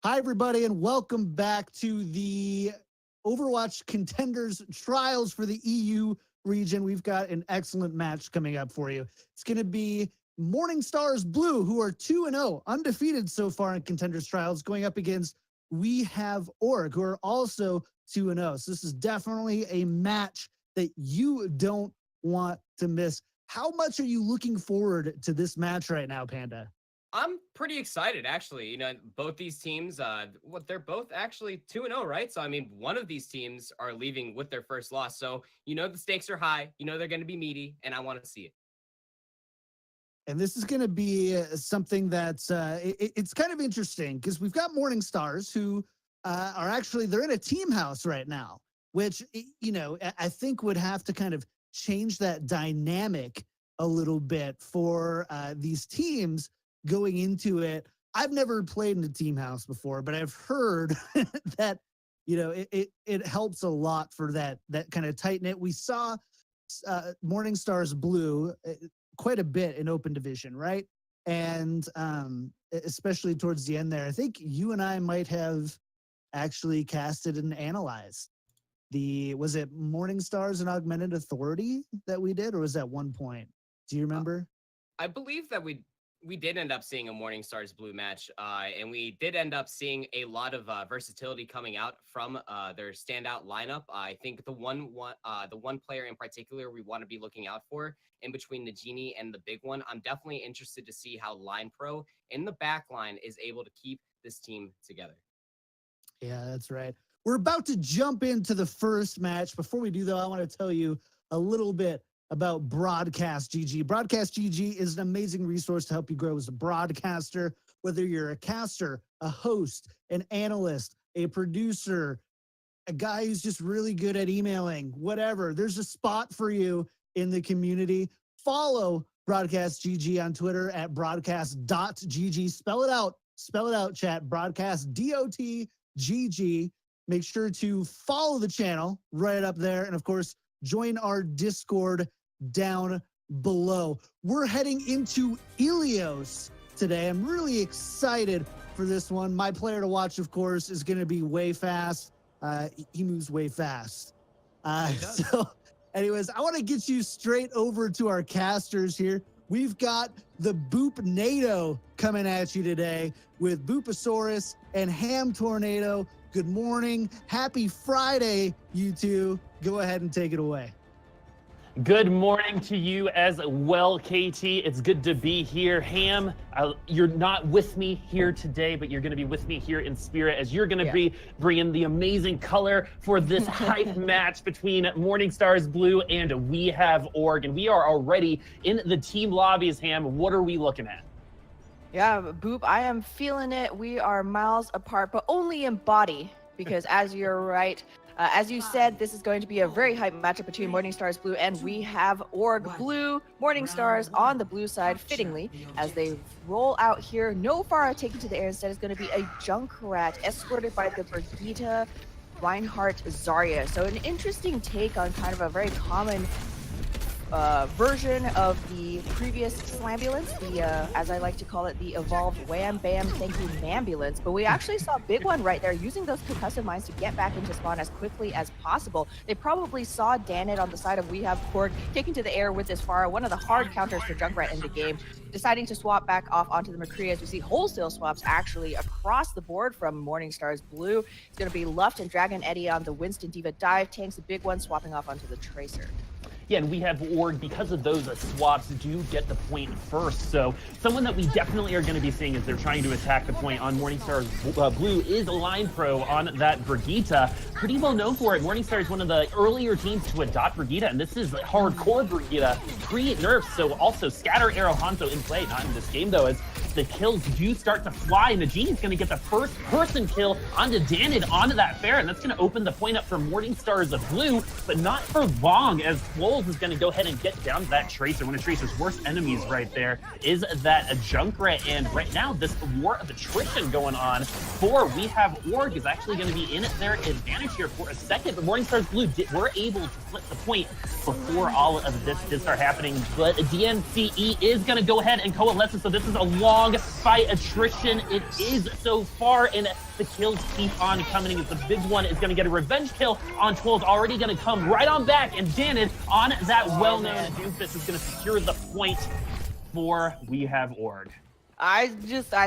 Hi, everybody, and welcome back to the Overwatch Contenders Trials for the EU region. We've got an excellent match coming up for you. It's going to be MorningStars Blue, who are 2-0, undefeated so far in Contenders Trials, going up against We Have Org, who are also 2-0. So this is definitely a match that you don't want to miss. How much are you looking forward to this match right now, Panda? I'm pretty excited, actually. You know, both these teams, they're both actually 2-0, right? So, I mean, one of these teams are leaving with their first loss. So, you know, the stakes are high. You know, they're going to be meaty, and I want to see it. And this is going to be something that's, it's kind of interesting because we've got MorningStars who are actually, they're in a team house right now, which, you know, I think would have to kind of change that dynamic a little bit for these teams going into it. I've never played in a team house before, but I've heard that, you know, it helps a lot for that kind of tight knit. We saw MorningStars Blue quite a bit in open division, right? And especially towards the end there, I think you and I might have actually casted and analyzed was it MorningStars and Augmented Authority that we did, or was that one point? Do you remember? I believe that we did end up seeing a MorningStars Blue match, and we did end up seeing a lot of versatility coming out from their standout lineup. I think the one player in particular we want to be looking out for in between the Genie and the big one. I'm definitely interested to see how Line Pro in the back line is able to keep this team together. Yeah, that's right. We're about to jump into the first match. Before we do, though, I want to tell you a little bit about Broadcast.gg. Broadcast.gg is an amazing resource to help you grow as a broadcaster, whether you're a caster, a host, an analyst, a producer, a guy who's just really good at emailing, whatever. There's a spot for you in the community. Follow Broadcast.gg on Twitter at broadcast.gg. Spell it out, chat. Broadcast.gg. Make sure to follow the channel right up there. And of course, join our Discord down below. We're heading into Ilios today. I'm really excited for this one. My player to watch, of course, is going to be Way Fast. He moves way fast. So anyways, I want to get you straight over to our casters here. We've got the Boop NATO coming at you today with Booposaurus and Ham Tornado. Good morning. Happy Friday, you two. Go ahead and take it away. Good morning to you as well, KT. It's good to be here. Ham, you're not with me here today, but you're going to be with me here in spirit as you're going to be bringing the amazing color for this hype match between MorningStars Blue and We Have Org. And we are already in the team lobbies, Ham. What are we looking at? Yeah, Boop, I am feeling it. We are miles apart, but only in body, because as you're right, as you said, this is going to be a very hype matchup between MorningStars Blue and We Have Org Blue. MorningStars on the blue side, fittingly, as they roll out here. No Pharah taken to the air. Instead, is going to be a Junkrat escorted by the Brigitte, Reinhardt, Zarya. So an interesting take on kind of a very common version of the previous Slambulance, the as I like to call it, the evolved Wham Bam Thank You Mambulance. But we actually saw Big One right there using those concussive mines to get back into spawn as quickly as possible. They probably saw Danit on the side of We Have Org taken to the air with this Pharah, one of the hard counters for Junkrat in the game, deciding to swap back off onto the McCree as we see wholesale swaps actually across the board from MorningStars Blue. It's going to be Luft and Dragon Eddy on the Winston Diva dive, Tanks the Big One swapping off onto the Tracer. Yeah, and We Have Org, because of those swaps, do get the point first. So someone that we definitely are going to be seeing as they're trying to attack the point on MorningStars Blue is Line Pro on that Brigitte. Pretty well known for it. MorningStar is one of the earlier teams to adopt Brigitte, and this is hardcore Brigitte pre-nerf. So also Scatter Arrow Hanzo in play, not in this game though, as the kills do start to fly, and the Genie's going to get the first person kill onto Danid onto that fair, and that's going to open the point up for MorningStars Blue, but not for long, as Wolves is going to go ahead and get down to that Tracer. One of Tracer's worst enemies right there is that Junkrat, and right now this war of attrition going on for We Have Org is actually going to be in their advantage here for a second, but MorningStars Blue were able to flip the point before all of this did start happening, but DNCE is going to go ahead and coalesce, so this is a long long by attrition. It is so far, and the kills keep on coming as the big one is going to get a revenge kill on 12, already going to come right on back, and Danon on that well-known Doomfist is going to secure the point for We Have Org. I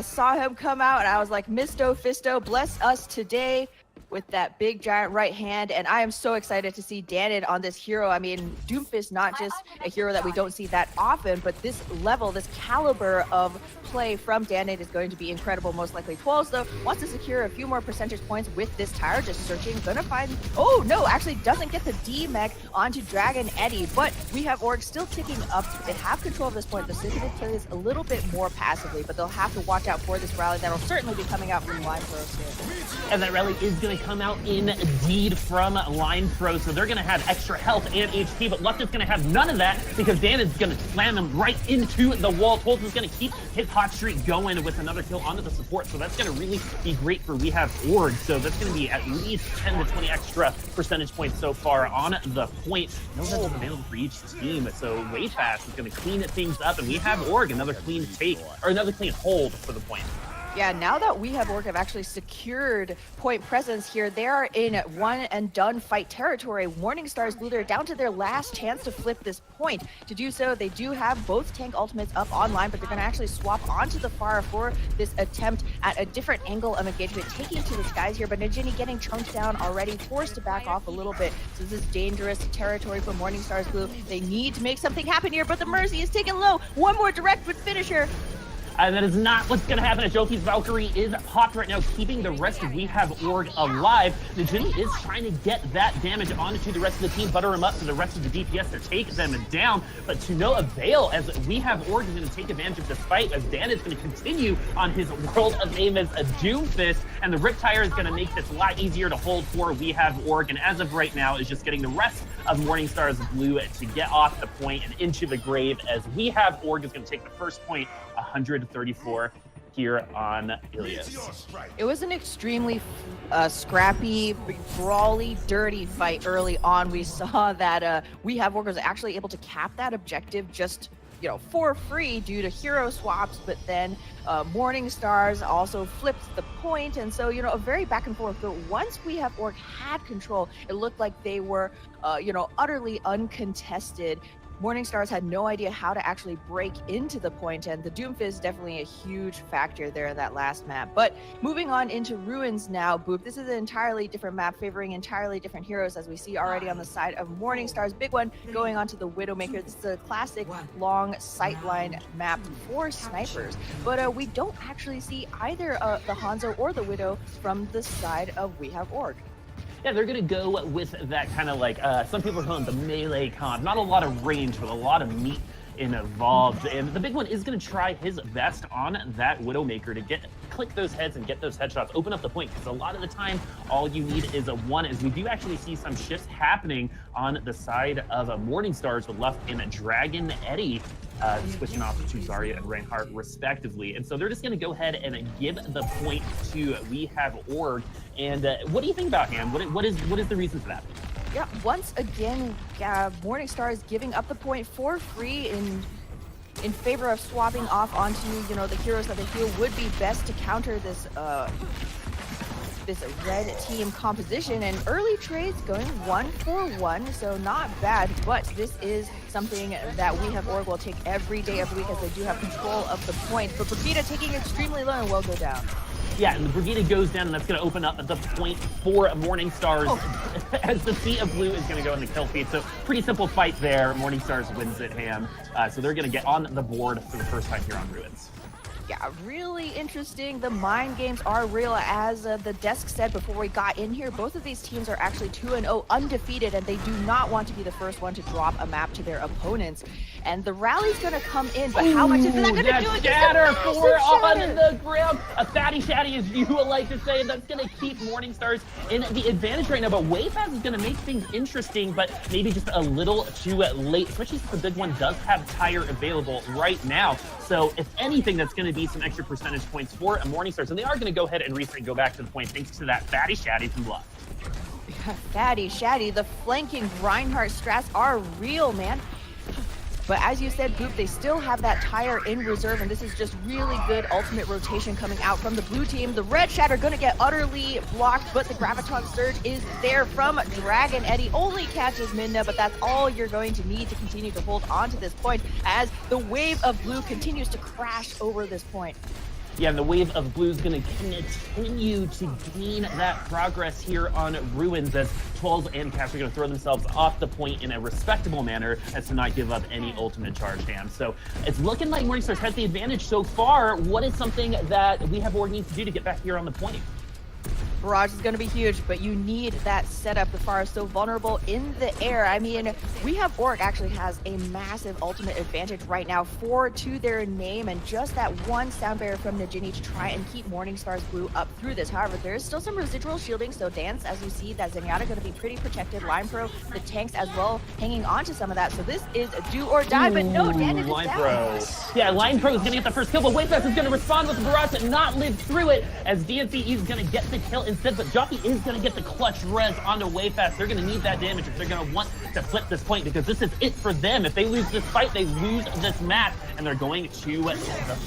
saw him come out and I was like, Misto Fisto, bless us today with that big giant right hand, and I am so excited to see Danon on this hero. I mean, Doomfist, not just a hero that we don't see that often, but this level, this caliber of play from Danon is going to be incredible. Most likely 12, though, wants to secure a few more percentage points with this tire, just searching, gonna find, oh no, actually doesn't get the D-Mech onto Dragon Eddie, but We Have Org still ticking up. They have control of this point. The Citadel plays a little bit more passively, but they'll have to watch out for this rally that'll certainly be coming out from Line Pro soon. And that rally is going to come out indeed from Line Pro, so they're going to have extra health and HP, but Luft is going to have none of that because Danon's going to slam him right into the wall. Tolz is going to keep his hot streak going with another kill onto the support, so that's going to really be great for We Have Org. So that's going to be at least 10 to 20 extra percentage points so far on the point. No vessels available for each team, so way fast is going to clean things up, and We Have Org another clean take, or another clean hold for the point. Yeah, now that We Have Org have actually secured point presence here, they are in one and done fight territory. MorningStars Blue, they're down to their last chance to flip this point. To do so, they do have both tank ultimates up online, but they're going to actually swap onto the Pharah for this attempt at a different angle of engagement, taking to the skies here, but Najini getting chunked down already, forced to back off a little bit. So this is dangerous territory for MorningStars Blue. They need to make something happen here, but the Mercy is taken low. One more direct with finisher. And that is not what's going to happen. Joki's Valkyrie is popped right now, keeping the rest of We Have Org alive. Najini is trying to get that damage onto the rest of the team, butter him up to the rest of the DPS to take them down, but to no avail, as We Have Org is going to take advantage of this fight, as Dan is going to continue on his World of Amos Doomfist, and the Rip Tire is going to make this a lot easier to hold for We Have Org, and as of right now is just getting the rest of MorningStars Blue to get off the point and into the grave, as We Have Org is going to take the first point, 134 here on Ilias. It was an extremely scrappy, brawly, dirty fight early on. We saw that We Have Org was actually able to cap that objective just, you know, for free due to hero swaps, but then MorningStars also flipped the point, and so, you know, a very back and forth. But once We Have Org had control, it looked like they were, you know, utterly uncontested. MorningStars had no idea how to actually break into the point, and the Doomfist is definitely a huge factor there in that last map. But moving on into Ruins now, Boop, this is an entirely different map, favoring entirely different heroes, as we see already on the side of MorningStars. Big one going on to the Widowmaker. This is a classic long sightline map for snipers, but we don't actually see either the Hanzo or the Widow from the side of We Have Org. Yeah, they're going to go with that kind of like, some people are calling it the melee comp. Not a lot of range, but a lot of meat involved. And the big one is going to try his best on that Widowmaker to click those heads and get those headshots, open up the point, because a lot of the time, all you need is a one, as we do actually see some shifts happening on the side of MorningStars with Luft and Dragon Eddie switching off to Zarya and Reinhardt respectively. And so they're just going to go ahead and give the point to We Have Org. And what do you think about him? What is the reason for that? Yeah, once again, MorningStars giving up the point for free in favor of swapping off onto, you know, the heroes that they feel would be best to counter this this red team composition, and early trades going 1-for-1, so not bad, but this is something that We Have Org will take every day of the week, as they do have control of the point. But Brigida taking extremely low and will go down. Yeah, and the Brigida goes down, and that's going to open up the point for MorningStars as the Sea of Blue is going to go in the kill feed. So pretty simple fight there. MorningStars wins it, Ham. So they're going to get on the board for the first time here on Ruins. Yeah, really interesting. The mind games are real. As the desk said before we got in here, both of these teams are actually 2-0 undefeated, and they do not want to be the first one to drop a map to their opponents. And the rally's going to come in, but how much is that going to do? It's Shatter for on the ground. A fatty shatty, as you would like to say, and that's going to keep MorningStars in the advantage right now. But way fast is going to make things interesting, but maybe just a little too late, especially since the big one does have tire available right now. So if anything, that's going to be some extra percentage points for MorningStars, and they are going to go ahead and reset and go back to the point thanks to that fatty shatty from Luft. Fatty shatty, the flanking Reinhardt strats are real, man. But as you said, Boop, they still have that tire in reserve, and this is just really good ultimate rotation coming out from the blue team. The red shatter gonna get utterly blocked, but the Graviton Surge is there from Dragon Eddie. Only catches Midna, but that's all you're going to need to continue to hold on to this point as the wave of blue continues to crash over this point. Yeah, and the wave of blue is going to continue to gain that progress here on Ruins as Twirls and Cash are going to throw themselves off the point in a respectable manner as to not give up any ultimate charge dam. So it's looking like MorningStars has the advantage so far. What is something that we have Org needs to do to get back here on the point? Barrage is going to be huge, but you need that setup. The Pharah is so vulnerable in the air. I mean, we have Org actually has a massive ultimate advantage right now, 4 to their name, and just that one sound barrier from Najini to try and keep MorningStars Blue up through this. However, there is still some residual shielding, so Dance, as you see, that Zenyatta going to be pretty protected. Line Pro, the tanks as well, hanging on to some of that. So this is do or die, but no, Dan is Line down. Pro. Yeah, Line Pro is going to get the first kill, but Wayfest is going to respond with the Barrage and not live through it as DNC is going to get the kill instead, but Jockey is going to get the clutch res onto Wayfast. They're going to need that damage if they're going to want to flip this point, because this is it for them. If they lose this fight, they lose this match, and they're going to the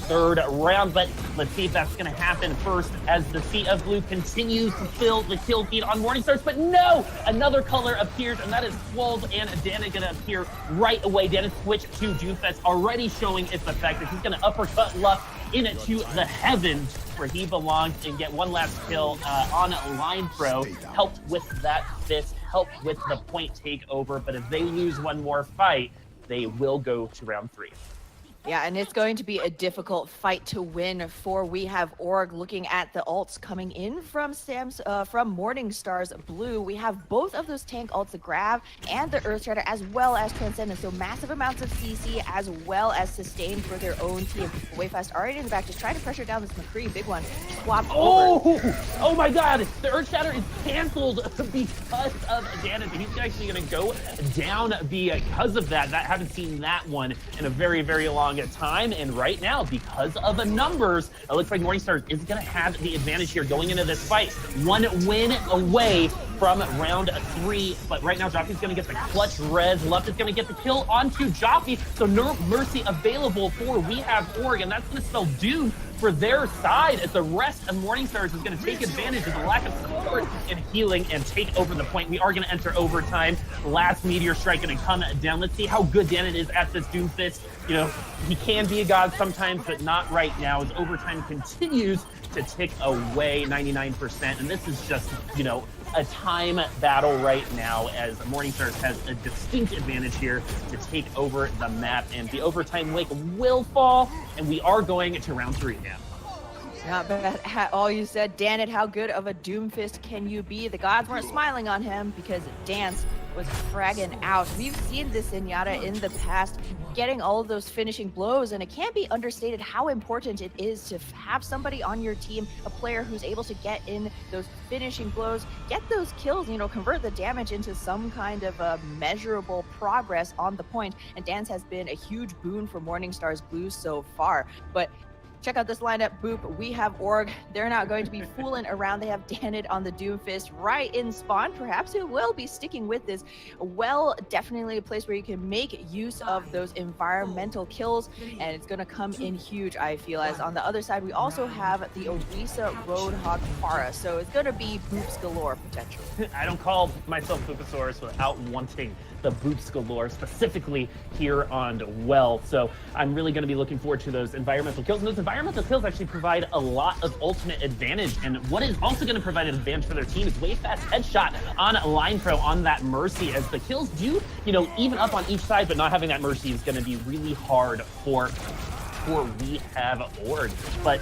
third round. But let's see if that's going to happen first as the Sea of Blue continues to fill the kill feed on MorningStars. But no, another color appears, and that is Swolls, and Dan is going to appear right away. Dan is switched to Doomfist, already showing its effect. He's going to uppercut Luck into the heavens where he belongs and get one last kill on Line Pro. Helped with that fist, helped with the point takeover, but if they lose one more fight, they will go to round 3. Yeah, and it's going to be a difficult fight to win for We Have Org. Looking at the ults coming in from from MorningStars Blue, we have both of those tank ults, the Grav and the Earth Shatter, as well as Transcendence. So massive amounts of CC as well as sustain for their own team. Wayfast already in the back, just trying to pressure down this McCree, big one. Swap over. Oh my God! The Earth Shatter is canceled because of damage. He's actually going to go down because of that. I haven't seen that one in a very, very long time, and right now, because of the numbers, it looks like MorningStars is going to have the advantage here going into this fight. One win away from round 3, but right now Joffy's going to get the clutch res. Luft is going to get the kill onto Joffy, so no mercy available for We Have Org, and that's going to spell doom for their side as the rest of MorningStars is going to take advantage of the lack of support and healing and take over the point. We are going to enter overtime. Last Meteor Strike going to come down. Let's see how good Danon is at this Doomfist. You know, he can be a god sometimes, but not right now as overtime continues to tick away 99%. And this is just, you know, a time battle right now as MorningStars has a distinct advantage here to take over the map, and the overtime wake will fall, and we are going to round 3 now. Not bad at all. You said, Dan, how good of a Doomfist can you be? The gods weren't smiling on him because Dance was fragging out. We've seen this Zenyatta in the past getting all of those finishing blows, and it can't be understated how important it is to have somebody on your team, a player who's able to get in those finishing blows, get those kills, you know, convert the damage into some kind of a measurable progress on the point. And Dance has been a huge boon for MorningStars Blue so far. But check out this lineup, Boop. We have Org. They're not going to be fooling around. They have Danid on the Doomfist right in spawn. Perhaps who will be sticking with this. Well, definitely a place where you can make use of those environmental kills, and it's going to come in huge, I feel. As on the other side, we also have the Orisa Roadhog Pharah. So it's going to be Boops galore potential. I don't call myself Booposaurus without wanting the Boops galore, specifically here on Well. So I'm really going to be looking forward to those environmental kills. And those environmental kills actually provide a lot of ultimate advantage. And what is also going to provide an advantage for their team is Wayfast headshot on Line Pro on that Mercy, as the kills do, you know, even up on each side, but not having that Mercy is going to be really hard for We Have Org. But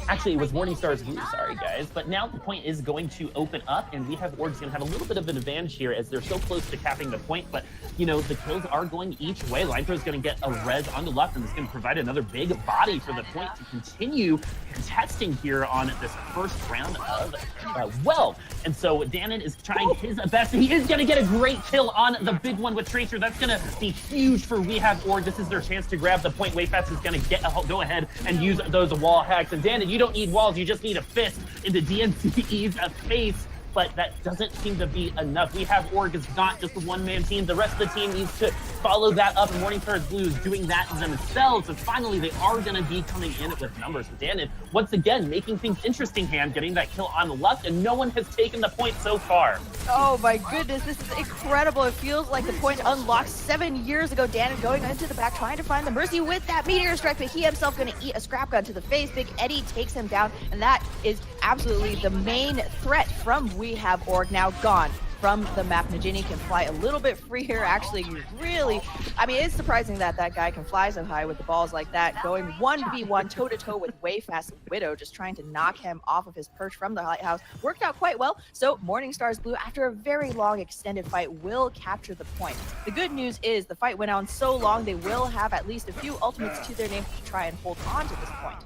actually, it was MorningStars Blue, sorry guys. But now the point is going to open up, and We Have Org is going to have a little bit of an advantage here as they're so close to capping the point. But, you know, the kills are going each way. Line Pro is going to get a res on the left, and it's going to provide another big body for the point to continue contesting here on this first round of Well. And so Danon is trying his best. He is going to get a great kill on the big one with Tracer. That's going to be huge for We Have Org. This is their chance to grab the point. Wayfast is going to go ahead and use those wall hacks. And Danon, you don't need walls, you just need a fist into DNCE's face. but that doesn't seem to be enough. We have Org is not just a one-man team. The rest of the team needs to follow that up, and MorningStars Blue is doing that themselves. And finally, they are going to be coming in with numbers. Danid, once again, making things interesting, getting that kill on the left, and no one has taken the point so far. Oh my goodness, this is incredible. It feels like the point unlocked 7 years ago. Danid going into the back, trying to find the Mercy with that meteor strike, but he himself going to eat a scrap gun to the face. Big Eddie takes him down, and that is absolutely the main threat from We Have Org now gone from the map. Najini can fly a little bit freer. Actually, really, I mean, it's surprising that that guy can fly so high with the balls like that, going 1v1 toe-to-toe with way fast Widow, just trying to knock him off of his perch from the lighthouse. Worked out quite well. So MorningStars Blue, after a very long extended fight, will capture the point. The good news is the fight went on so long, they will have at least a few ultimates to their name to try and hold on to this point.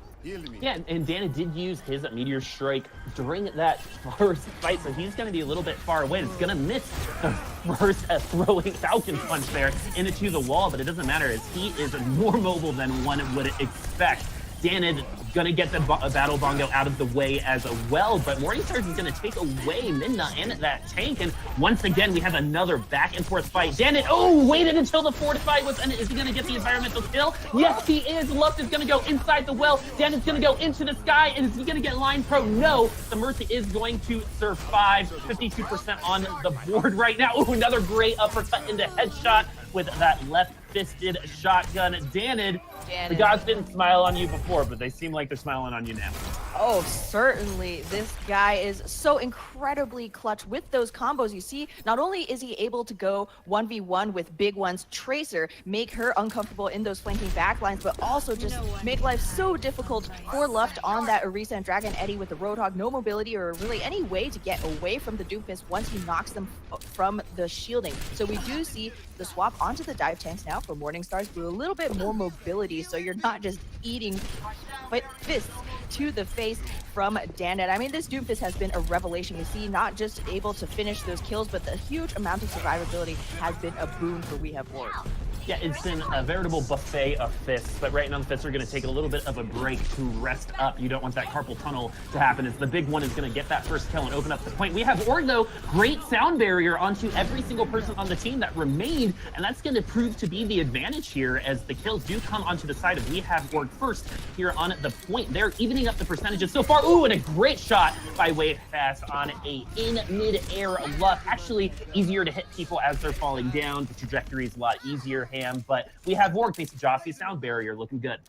Yeah, and Danid did use his meteor strike during that first fight, so he's going to be a little bit far away. It's going to miss the first throwing Falcon punch there into the wall, but it doesn't matter as he is more mobile than one would expect. Danid going to get the Battle Bongo out of the way as well, but MorningStars is going to take away Midna and that tank, and once again, we have another back and forth fight. Danid, waited until the fortify was, and is he going to get the environmental kill? Yes, he is. Luft is going to go inside the well. Danid's going to go into the sky, and is he going to get line pro? No, the Mercy is going to survive. 52% on the board right now. Another great uppercut into headshot with that left-fisted shotgun. Danid, the gods didn't smile on you before, but they seem like they're smiling on you now. Oh, certainly. This guy is so incredibly clutch with those combos. You see, not only is he able to go 1v1 with Big One's Tracer, make her uncomfortable in those flanking backlines, but also just make life so difficult for Luft on that Orisa and Dragon Eddie with the Roadhog. No mobility or really any way to get away from the Doomfist once he knocks them from the shielding. So we do see the swap onto the dive tanks now for MorningStars Blue. A little bit more mobility, so you're not just eating fists to the face from Danid. I mean, this Doomfist has been a revelation. You see, not just able to finish those kills, but the huge amount of survivability has been a boon for We Have Org. Yeah, it's been a veritable buffet of fists, but right now the fists are going to take a little bit of a break to rest up. You don't want that carpal tunnel to happen as the big one is going to get that first kill and open up the point. We have Org, though, great sound barrier onto every single person on the team that remained, and that's going to prove to be the advantage here as the kills do come onto the side of We Have Org first here on the point. They're evening up the percentages so far. And a great shot by Wave Fast on a in mid-air Luft. Actually, easier to hit people as they're falling down. The trajectory is a lot easier, but we have Org facing Joffy sound barrier looking good.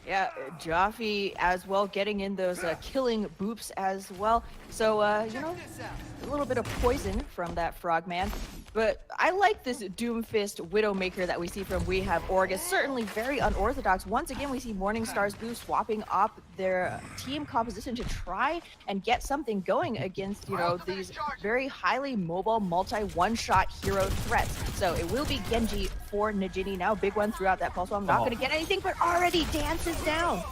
Yeah, Joffy as well, getting in those killing boops as well. So, you know, a little bit of poison from that Frogman. But I like this Doomfist Widowmaker that we see from We Have Org. It's certainly very unorthodox. Once again, we see MorningStars Blue swapping up their team composition to try and get something going against, you know, these very highly mobile, multi-one-shot hero threats. So it will be Genji for Najini now. Big one throughout that pulse. I'm not going to get anything, but already dances down.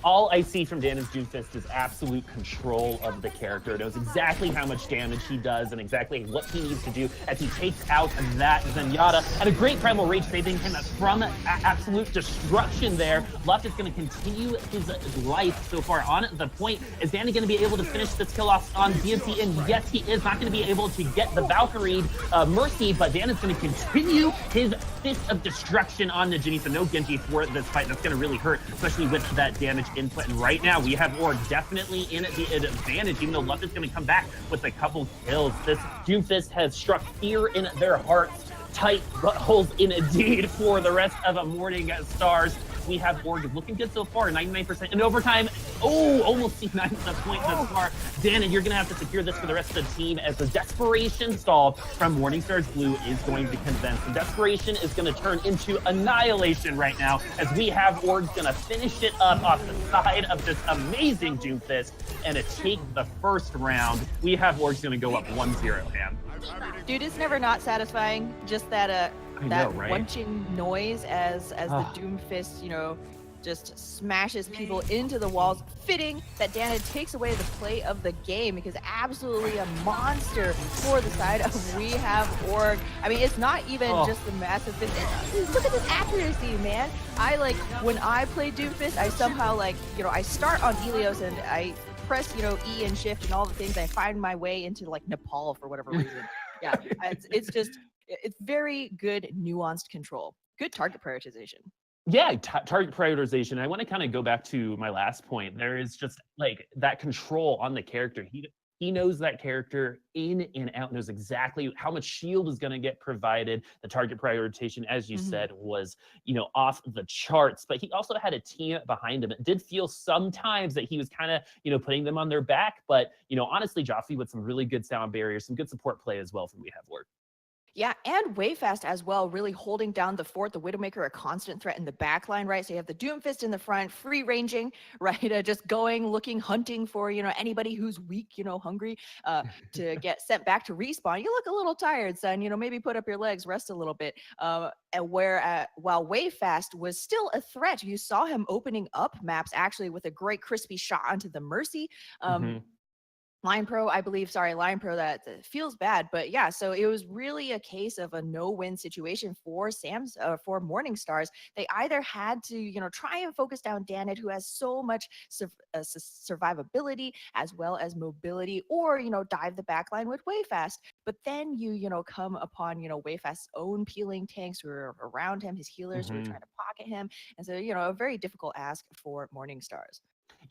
All I see from Danid's Doomfist is absolute control of the character. Knows exactly how much damage he does and exactly what he needs to do as he takes out that Zenyatta. And a great Primal Rage saving him from absolute destruction there. Luft is going to continue his life so far on the point. Is Danid going to be able to finish this kill off on DMC? And yes, he is not going to be able to get the Valkyrie Mercy, but Danid's going to continue his fist of destruction on Najini. So no Genji for this fight. That's going to really hurt, especially with that damage input. And right now, We Have Org definitely in the advantage, even though Luft is going to come back with a couple kills. This Doomfist has struck fear in their hearts. Tight buttholes indeed for the rest of MorningStars. We Have Org looking good so far, 99% in overtime. Almost seen 9 points thus far. Danid, you're going to have to secure this for the rest of the team as the desperation stall from MorningStars Blue is going to condense. The desperation is going to turn into annihilation right now as We Have Org's going to finish it up off the side of this amazing Doomfist and take the first round. We Have Org's going to go up 1-0, Ham. Dude, it's never not satisfying. Just that right? crunching noise as the Doomfist, you know, just smashes people into the walls. Fitting that Danid takes away the play of the game because absolutely a monster for the side of We Have Org. I mean, it's not even just the massive fist. Look at this accuracy, man. When I play Doomfist, I somehow I start on Helios and I press, E and shift and all the things. I find my way into like Nepal for whatever reason. Yeah, it's very good nuanced control. Good target prioritization. Yeah, target prioritization. I want to kind of go back to my last point. There is just like that control on the character. He knows that character in and out, knows exactly how much shield is going to get provided. The target prioritization, as you said, was, off the charts, but he also had a team behind him. It did feel sometimes that he was kind of, putting them on their back, but, honestly, Joffrey with some really good sound barriers, some good support play as well from We Have Work. Yeah, and Wayfast as well, really holding down the fort. The Widowmaker, a constant threat in the back line, right? So you have the Doomfist in the front, free ranging, right? Just going, looking, hunting for, anybody who's weak, hungry to get sent back to respawn. You look a little tired, son. Maybe put up your legs, rest a little bit. And while Wayfast was still a threat, you saw him opening up maps actually with a great crispy shot onto the Mercy. Line Pro, that feels bad, but yeah, so it was really a case of a no-win situation for for MorningStars. They either had to, try and focus down Danit, who has so much survivability as well as mobility, or, dive the backline with Wayfast. But then you come upon, Wayfast's own peeling tanks who are around him, his healers who are trying to pocket him. And so, a very difficult ask for MorningStars.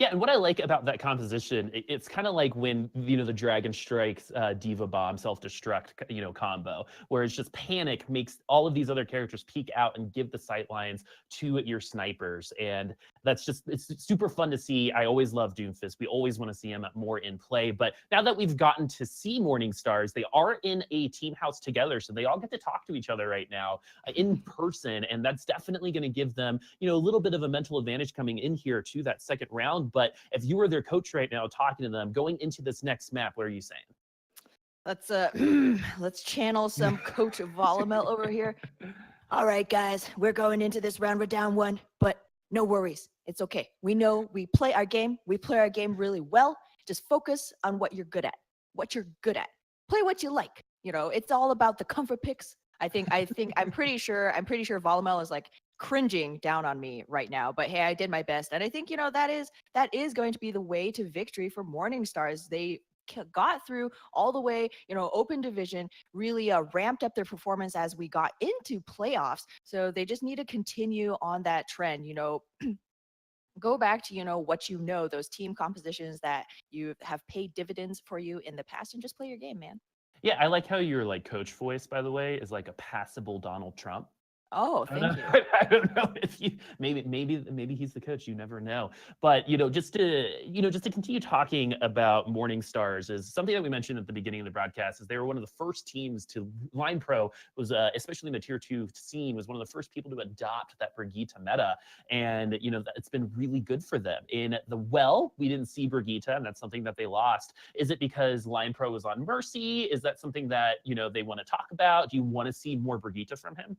Yeah, and what I like about that composition, it's kind of like when, the Dragon Strikes Diva Bomb self-destruct, combo, where it's just panic makes all of these other characters peek out and give the sight lines to your snipers. And it's super fun to see. I always love Doomfist. We always want to see him more in play. But now that we've gotten to see MorningStars, they are in a team house together. So they all get to talk to each other right now in person. And that's definitely going to give them, a little bit of a mental advantage coming in here to that second round. But if you were their coach right now talking to them going into this next map, what are you saying? Let's channel some Coach Volamel over here. All right, guys, we're going into this round. We're down 1, but no worries. It's okay. We know we play our game. We play our game really well. Just focus on what you're good at. Play what you like. It's all about the comfort picks. I'm pretty sure Volamel is like cringing down on me right now, but hey, I did my best. And I think, that is going to be the way to victory for MorningStars. They got through all the way, open division, really ramped up their performance as we got into playoffs. So they just need to continue on that trend, go back to, what those team compositions that you have paid dividends for you in the past and just play your game, man. Yeah, I like how your coach voice, by the way, is like a passable Donald Trump. Oh, thank you. I don't know if maybe he's the coach. You never know. But just to continue talking about MorningStars is something that we mentioned at the beginning of the broadcast. Is they were one of the first teams to Line Pro was especially in the tier 2 scene was one of the first people to adopt that Brigitte meta, and it's been really good for them. In the we didn't see Brigitte, and that's something that they lost. Is it because Line Pro was on Mercy? Is that something that they want to talk about? Do you want to see more Brigitte from him?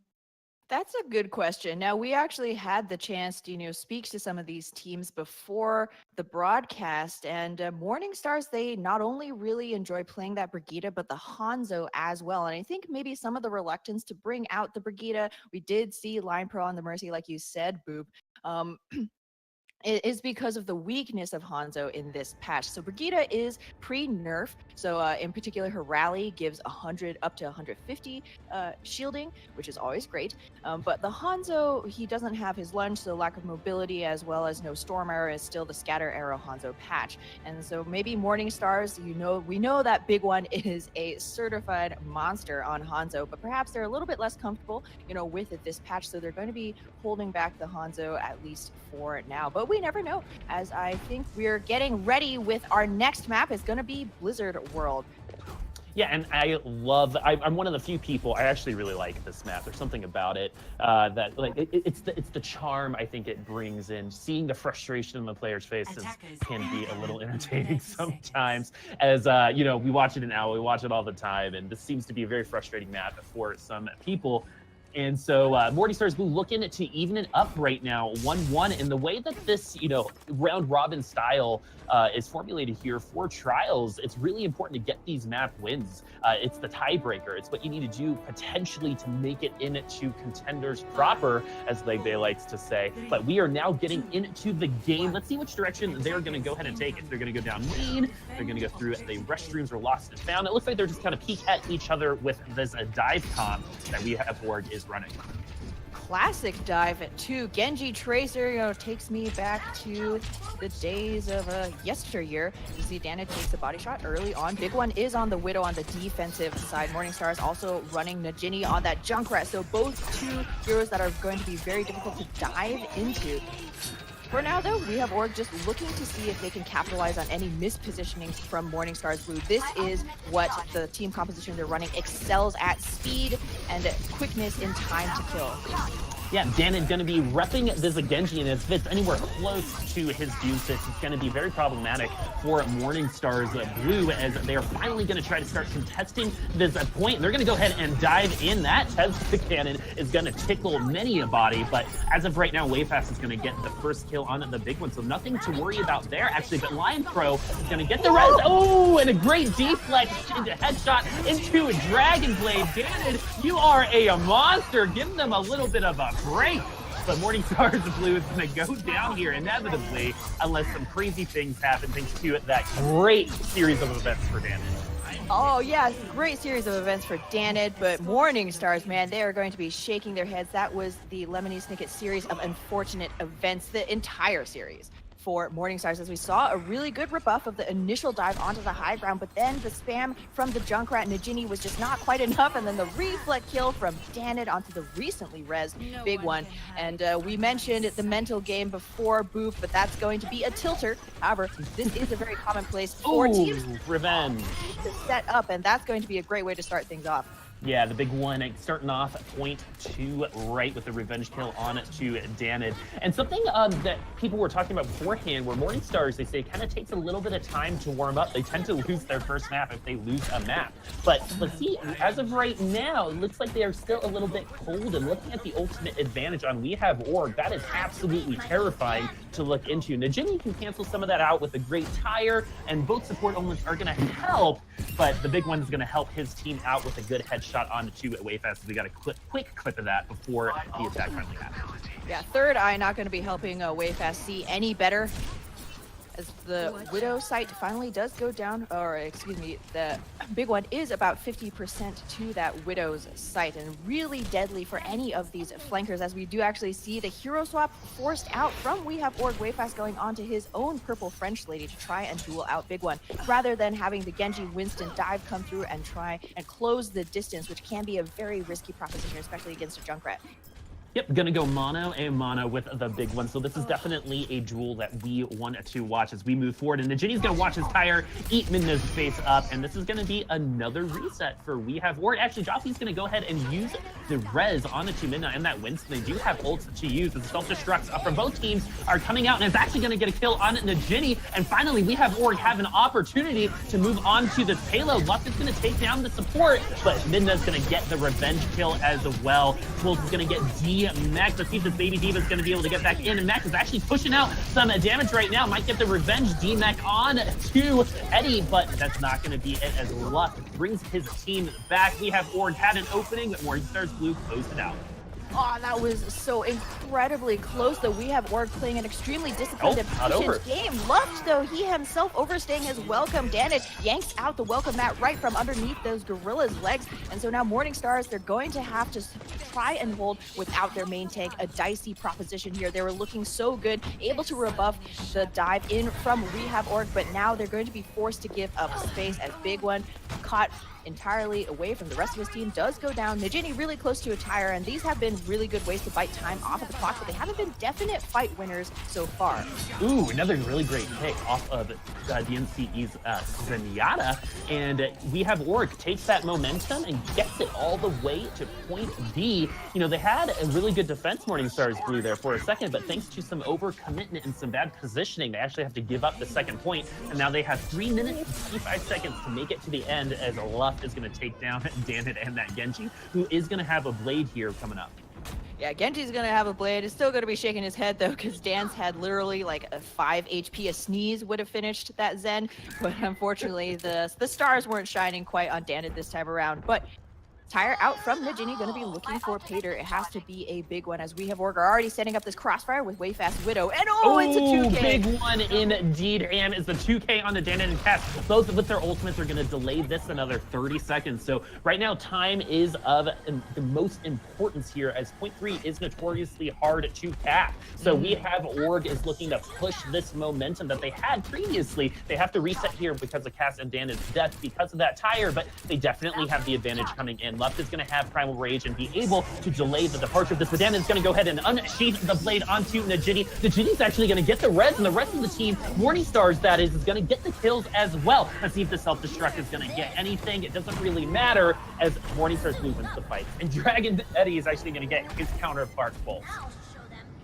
That's a good question. Now, we actually had the chance to, speak to some of these teams before the broadcast, and MorningStars, they not only really enjoy playing that Brigitte, but the Hanzo as well. And I think maybe some of the reluctance to bring out the Brigitte, we did see Line Pro on the Mercy, like you said, Boop. It is because of the weakness of Hanzo in this patch. So Brigitte is pre-nerf. So in particular, her rally gives 100 up to 150 shielding, which is always great. But the Hanzo, he doesn't have his lunge, so lack of mobility as well as no storm arrow is still the scatter arrow Hanzo patch. And so maybe MorningStars, we know that big one is a certified monster on Hanzo, but perhaps they're a little bit less comfortable, with it this patch. So they're going to be holding back the Hanzo at least for now. But we never know, as I think we're getting ready with our next map. It's going to be Blizzard World. Yeah, and I'm one of the few people, I actually really like this map. There's something about it that it's the charm I think it brings in. Seeing the frustration in the players' faces can be a little entertaining sometimes. As we watch it in OWL, we watch it all the time, and this seems to be a very frustrating map for some people. And so MorningStars Blue looking to even it up right now, 1-1. And the way that this, round robin style is formulated here for trials, it's really important to get these map wins. It's the tiebreaker. It's what you need to do potentially to make it into Contenders proper, as Legbay likes to say. But we are now getting into the game. Let's see which direction they're going to go ahead and take it. They're going to go down main. They're going to go through the restrooms or lost and found. It looks like they're just kind of peek at each other with this dive comp that we have org is running. Classic dive at 2. Genji Tracer, takes me back to the days of yesteryear. You see Dana takes a body shot early on. Big One is on the Widow on the defensive side. MorningStars also running Najini on that Junkrat. So both two heroes that are going to be very difficult to dive into. For now, though, we have org just looking to see if they can capitalize on any mispositionings from MorningStars Blue. This is what the team composition they're running excels at: speed and quickness in time to kill. Yeah, Danon going to be repping this Genji, and if it's anywhere close to his Doomfist, it's going to be very problematic for MorningStars Blue, as they are finally going to try to start contesting this point. They're going to go ahead and dive in. That test cannon is going to tickle many a body, but as of right now, Wayfast is going to get the first kill on the Big One, so nothing to worry about there, actually. But Lion Pro is going to get the res. Oh, and a great deflect into headshot into Dragon Blade. Danon, you are a monster. Give them a little bit of a break. But MorningStars Blue is going to go down here inevitably unless some crazy things happen, thanks to that great series of events for Danon. Oh, yeah, great series of events for Danon, but MorningStars, man, they are going to be shaking their heads. That was the Lemony Snicket series of unfortunate events, the entire series for MorningStars, as we saw a really good rebuff of the initial dive onto the high ground, but then the spam from the Junkrat Najini was just not quite enough, and then the reflect kill from Danon onto the recently rezzed Big One. And we mentioned the mental game before, Boof, but that's going to be a tilter. However, this is a very commonplace for teams revenge to set up, and that's going to be a great way to start things off. Yeah, the Big One starting off point 2 right with the revenge kill on to Danon. And something that people were talking about beforehand, where MorningStars, they say, kind of takes a little bit of time to warm up. They tend to lose their first map if they lose a map. But let's see, as of right now, it looks like they are still a little bit cold. And looking at the ultimate advantage on We Have Org, that is absolutely terrifying to look into. Najini can cancel some of that out with a great tire, and both support elements are going to help, but the Big One is going to help his team out with a good headshot onto Wayfast. We got a quick clip of that before the attack finally happened. Yeah, third eye not going to be helping Wayfast see any better, as the Widow site finally does go down, or excuse me, the Big One is about 50% to that Widow's site, and really deadly for any of these flankers, as we do actually see the hero swap forced out from We Have Org. Wayfast going on to his own purple French lady to try and duel out Big One, rather than having the Genji Winston dive come through and try and close the distance, which can be a very risky proposition, especially against a Junkrat. Yep, gonna go mono and mono with the Big One. So this is definitely a duel that we want to watch as we move forward. And Najini's gonna watch his tire eat Midna's face up, and this is gonna be another reset for We Have Org. Actually, Joffy's gonna go ahead and use the res on the Midna and that Winston. They do have ults to use. The self-destructs from both teams are coming out, and it's actually gonna get a kill on Najini. And finally, We Have Org have an opportunity to move on to this payload. Luck is gonna take down the support, but Midna's gonna get the revenge kill as well. Wolf is gonna get Max. Let's see if this Baby Diva is going to be able to get back in. And Max is actually pushing out some damage right now. Might get the revenge D-Mac on to Eddie, but that's not going to be it, as Luck brings his team back. We Have Org had an opening, but MorningStars Blue closed it out. Oh, that was so incredibly close, though. We Have Org playing an extremely disciplined and patient game. Luft, though, he himself overstaying his welcome. Danon yanks out the welcome mat right from underneath those Gorilla's legs. And so now MorningStars, they're going to have to try and hold without their main tank. A dicey proposition here. They were looking so good, able to rebuff the dive in from We Have Org, but now they're going to be forced to give up space, as Big One caught entirely away from the rest of his team does go down. Najini really close to a tire, and these have been really good ways to bite time off of the clock, but they haven't been definite fight winners so far. Ooh, another really great pick off of DNCE's Zenyatta, and We Have Org takes that momentum and gets it all the way to point B. see, you know, they had a really good defense, MorningStars Blue, there for a second, but thanks to some overcommitment and some bad positioning, they actually have to give up the second point, and now they have 3 minutes and 55 seconds to make it to the end as Luft is going to take down Danit and that Genji, who is going to have a blade here coming up. Yeah, Genji's gonna have a blade. It's still gonna be shaking his head though, because Dan's had literally like a 5 HP. A sneeze would have finished that Zen, but unfortunately the stars weren't shining quite on Danit this time around. But Tire out from Najini, going to be looking for Pater. It has to be a big one, as we have Org are already setting up this crossfire with way fast Widow. And it's a 2K. Big one indeed. And is the 2K on the Danit and Cass. Both with their ultimates are going to delay this another 30 seconds. So right now, time is of the most importance here, as point 3 is notoriously hard to cap. So we have Org is looking to push this momentum that they had previously. They have to reset here because of Cass and Danit's death because of that Tire, but they definitely have the advantage coming in. Luft is going to have Primal Rage and be able to delay the departure of this. But Dan is going to go ahead and unsheath the blade onto Najini. Najini's actually going to get the res, and the rest of the team, MorningStars that is going to get the kills as well. Let's see if the self-destruct is going to get anything. It doesn't really matter, as MorningStars wins the fight. And Dragon Eddie is actually going to get his counterpart full.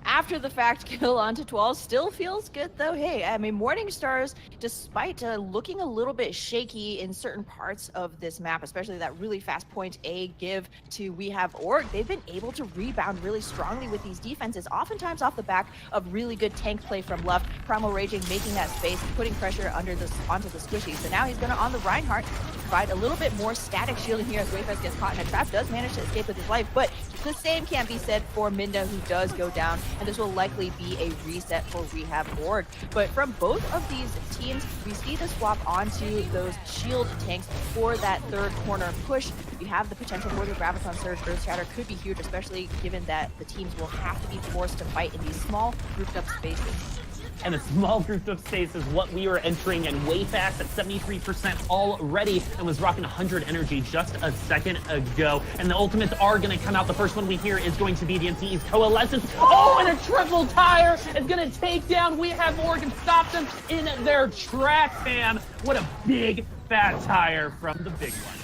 After the fact kill onto 12 still feels good though. Hey, I mean, MorningStars, despite looking a little bit shaky in certain parts of this map, especially that really fast point A give to We Have Org, they've been able to rebound really strongly with these defenses, oftentimes off the back of really good tank play from Luft. Primal Raging making that space, putting pressure onto the squishy. So now he's gonna, on the Reinhardt, provide a little bit more static shielding here as Wayfest gets caught in a trap, does manage to escape with his life, but the same can't be said for Minda, who does go down, and this will likely be a reset for Rehab Org. But from both of these teams, we see the swap onto those shield tanks for that third corner push. You have the potential for the Graviton Surge. Earth Shatter could be huge, especially given that the teams will have to be forced to fight in these small grouped up spaces. And a small group of space is what we are entering, and way fast at 73% already, and was rocking 100 energy just a second ago. And the ultimates are going to come out. The first one we hear is going to be the NCE's Coalescence. Oh, and a triple Tire is going to take down We Have Org and stop them in their tracks, man. What a big, fat Tire from the big one.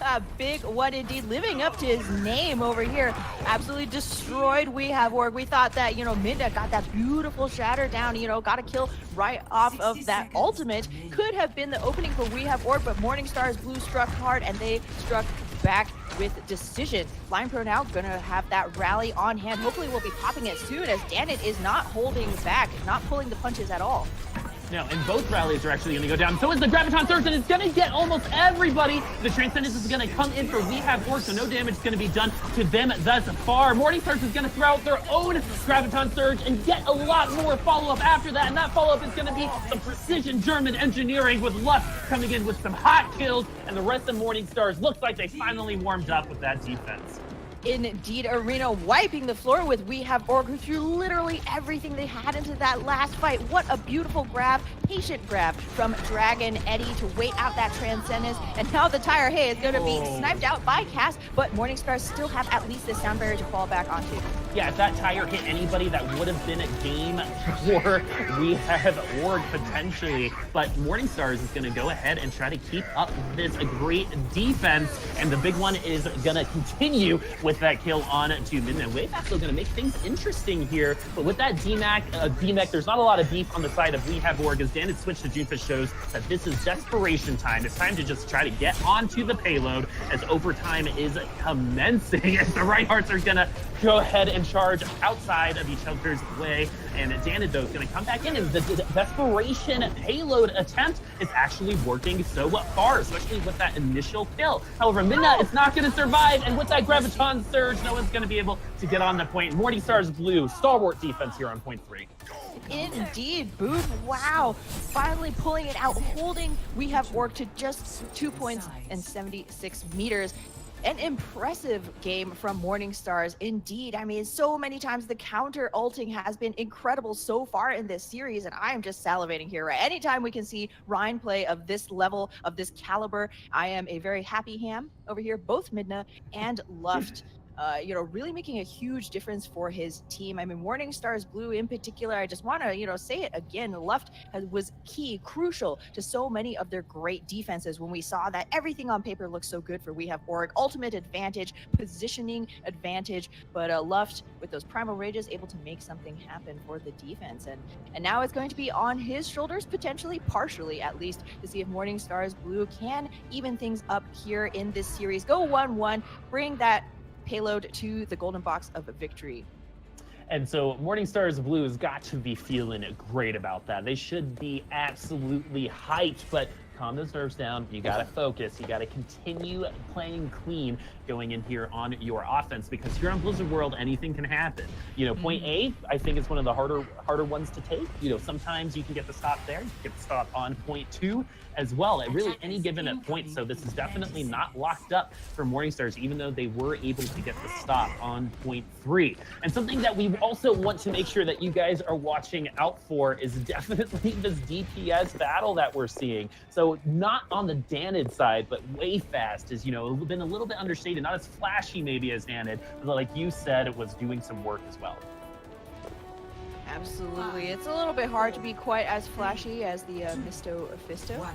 A big one indeed, living up to his name over here. Absolutely destroyed We Have Org. We thought that, you know, Minda got that beautiful shatter down, you know, got a kill right off of that ultimate. Could have been the opening for We Have Org, but MorningStars Blue struck hard, and they struck back with decision. Line Pro now gonna have that rally on hand. Hopefully we'll be popping it soon, as Danit is not holding back, not pulling the punches at all. Now, and both rallies are actually going to go down. So is the Graviton Surge, and it's going to get almost everybody. The Transcendence is going to come in for We Have Org, so no damage is going to be done to them thus far. MorningStars is going to throw out their own Graviton Surge and get a lot more follow-up after that, and that follow-up is going to be some precision German engineering, with Luft coming in with some hot kills, and the rest of MorningStars looks like they finally warmed up with that defense. Indeed, Arena wiping the floor with We Have Org, who threw literally everything they had into that last fight. What a beautiful grab, patient grab from Dragon Eddie to wait out that Transcendence. And now the Tire, hey, is going to be sniped out by Cass, but MorningStars still have at least this sound barrier to fall back onto. Yeah, if that Tire hit anybody, that would have been a game for We Have Org potentially. But MorningStars is going to go ahead and try to keep up this great defense, and the big one is going to continue with that kill on to Midnight. Wayback's still going to make things interesting here, but with that DMAC, there's not a lot of beef on the side of We Have Org, as Dan had switched to Junfa shows that this is desperation time. It's time to just try to get onto the payload, as overtime is commencing, as the Reinhardts are going to go ahead and charge outside of each other's way, and Danido is going to come back in, and the desperation payload attempt is actually working so far, especially with that initial kill. However, Minna is not going to survive, and with that Graviton Surge, no one's going to be able to get on the point. MorningStars Blue, stalwart defense here on point 3. Indeed, Booth, wow, finally pulling it out, holding We Have Org to just 2 points and 76 meters. An impressive game from MorningStars, indeed. I mean, so many times the counter ulting has been incredible so far in this series, and I am just salivating here, right? Anytime we can see Ryan play of this level, of this caliber, I am a very happy ham over here. Both Midna and Luft really making a huge difference for his team. I mean, MorningStars Blue in particular, I just want to, say it again, Luft was key, crucial to so many of their great defenses when we saw that everything on paper looks so good for We Have Org. Ultimate advantage, positioning advantage, but Luft with those Primal Rages able to make something happen for the defense. And now it's going to be on his shoulders, potentially, partially at least, to see if MorningStars Blue can even things up here in this series. Go 1-1, bring that payload to the golden box of victory. And so MorningStars Blue has got to be feeling great about that. They should be absolutely hyped, but calm those nerves down. You got to focus. You got to continue playing clean going in here on your offense, because here on Blizzard World, anything can happen. Point A, I think is one of the harder ones to take. Sometimes you can get the stop there. You can get the stop on point 2 as well at really any given point. So this is definitely not locked up for MorningStars, even though they were able to get the stop on point 3. And something that we also want to make sure that you guys are watching out for is definitely this DPS battle that we're seeing. So not on the Danid side, but way fast is, been a little bit understated, not as flashy maybe as Danid, but like you said, it was doing some work as well. Absolutely. It's a little bit hard to be quite as flashy as the Misto Fisto.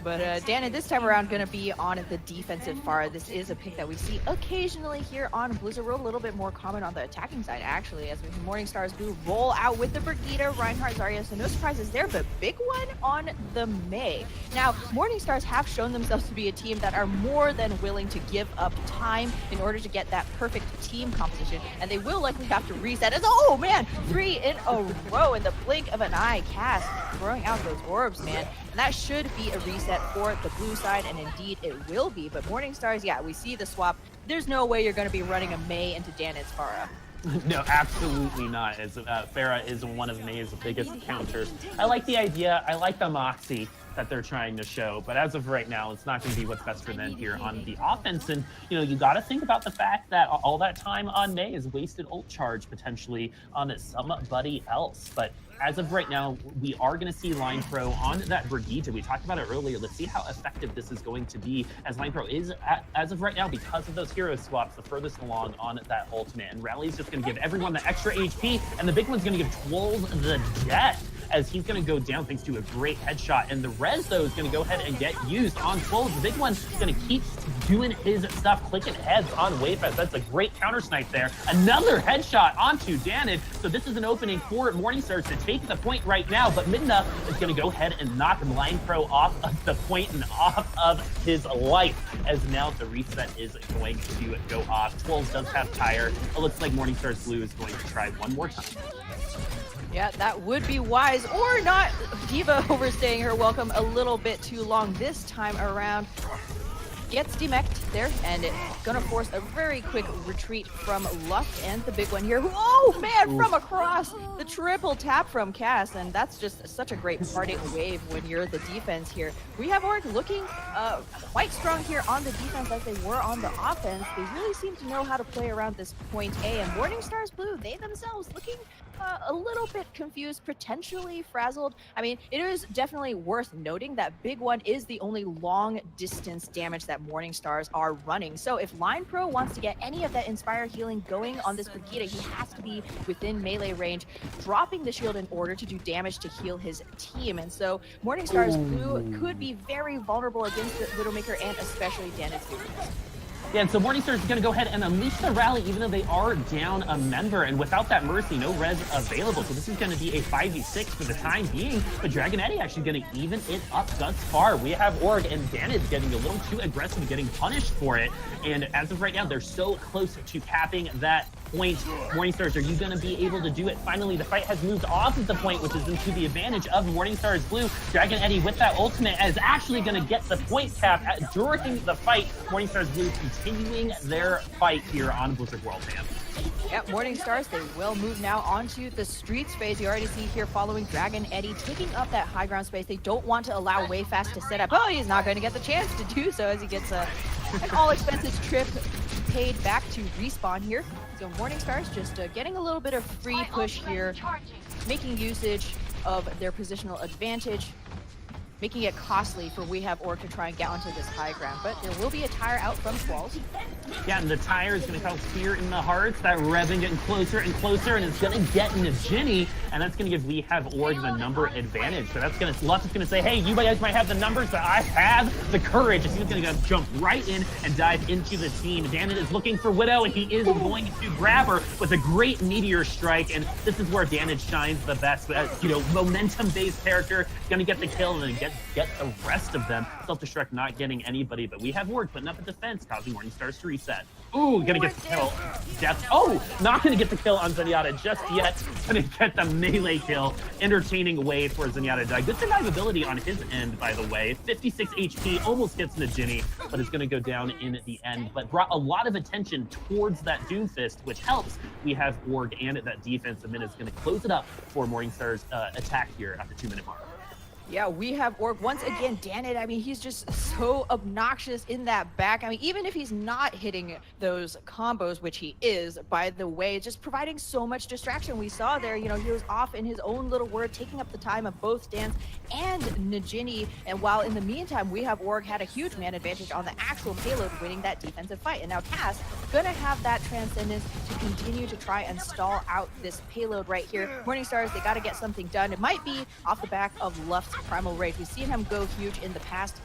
But Danid this time around going to be on the defensive far. This is a pick that we see occasionally here on Blizzard World, a little bit more common on the attacking side, actually, as we see MorningStars Blue roll out with the Brigitte, Reinhardt, Zarya, so no surprises there, but big one on the Mei. Now, MorningStars have shown themselves to be a team that are more than willing to give up time in order to get that perfect team composition, and they will likely have to reset as, oh man, 3 in a row in the blink of an eye. Cass throwing out those orbs, man. And that should be a reset for the blue side, and indeed it will be. But MorningStars, yeah, we see the swap. There's no way you're going to be running a Mei into Danid's Pharah. No, absolutely not. As Pharah is one of Mei's biggest counters. I like the idea. I like the moxie that they're trying to show, but as of right now, it's not going to be what's best for them here on the offense. And you got to think about the fact that all that time on Mei is wasted ult charge potentially on somebody else. But as of right now, we are going to see Line Pro on that Brigitte. We talked about it earlier. Let's see how effective this is going to be, as Line Pro is, as of right now, because of those hero swaps, the furthest along on that ultimate. And Rally's just going to give everyone the extra HP, and the big one's going to give Twolz the death, as he's going to go down thanks to a great headshot. And the res, though, is going to go ahead and get used on Twolz. The big one's going to keep doing his stuff, clicking heads on Wayfest. That's a great counter snipe there. Another headshot onto Danid. So this is an opening for MorningStars to take the point right now, but Midna is going to go ahead and knock Line Pro off of the point and off of his life, as now the reset is going to go off. Twolz does have tire. It looks like MorningStars Blue is going to try one more time. Yeah, that would be wise, or not. Diva overstaying her welcome a little bit too long this time around. Gets demeched there, and it's gonna force a very quick retreat from Luft, and the big one here. Oh man, from across, the triple tap from Cass, and that's just such a great parting wave when you're the defense here. We have Org looking quite strong here on the defense as they were on the offense. They really seem to know how to play around this point A, and MorningStars Blue, they themselves looking a little bit confused, potentially frazzled. I mean, it is definitely worth noting that Big One is the only long distance damage that MorningStars are running. So if Line Pro wants to get any of that Inspire healing going on this Brigitte, he has to be within melee range, dropping the shield in order to do damage to heal his team. And so MorningStars Blue could be very vulnerable against the Widowmaker and especially Danid's Fury. Yeah, and so MorningStars is going to go ahead and unleash the rally, even though they are down a member. And without that Mercy, no res available. So this is going to be a 5v6 for the time being. But Dragon Eddy actually going to even it up thus far. We have Org, and Danid getting a little too aggressive and getting punished for it. And as of right now, they're so close to capping that point. MorningStars, are you going to be able to do it? Finally, the fight has moved off of the point, which is into the advantage of MorningStars Blue. Dragon Eddy with that ultimate is actually going to get the point cap during the fight. MorningStars Blue continuing their fight here on Blizzard World, man. Yep, MorningStars, they will move now onto the streets phase. You already see here following Dragon Eddy taking up that high ground space. They don't want to allow Wayfast to set up. Oh, he's not going to get the chance to do so as he gets an all-expenses trip paid back to respawn here. So MorningStars just getting a little bit of free push here, making usage of their positional advantage. making it costly for We Have Org to try and get onto this high ground. But there will be a tire out from Squalls. Yeah, and the tire is going to cause fear in the hearts. That Revan getting closer and closer, and it's going to get into Ginny, and that's going to give We Have Org the number advantage. So that's going to, Lux is going to say, hey, you guys might have the numbers, but I have the courage. He's going to jump right in and dive into the team. Danon is looking for Widow, and he is going to grab her with a great meteor strike, and this is where Danon shines the best. Momentum-based character, going to get the kill and then get the rest of them. Self-destruct not getting anybody, but We Have Org putting up a defense, causing MorningStars to reset. Ooh, gonna get the kill. Death. Oh, not gonna get the kill on Zenyatta just yet. Gonna get the melee kill. Entertaining way for Zenyatta to die. Good survivability on his end, by the way. 56 HP, almost gets into Ginny, but is gonna go down in the end. But brought a lot of attention towards that Doomfist, which helps We Have Org and that defense, and then is gonna close it up for MorningStar's attack here at the 2-minute mark. Yeah, We Have Org. Once again, Danon, I mean, he's just so obnoxious in that back. I mean, even if he's not hitting those combos, which he is, by the way, just providing so much distraction. We saw there, he was off in his own little word, taking up the time of both Stans and Najini. And while in the meantime, We Have Org had a huge man advantage on the actual payload, winning that defensive fight. And now Cass gonna have that transcendence to continue to try and stall out this payload right here. MorningStars, they gotta get something done. It might be off the back of Luft's Primal Rage. We've seen him go huge in the past.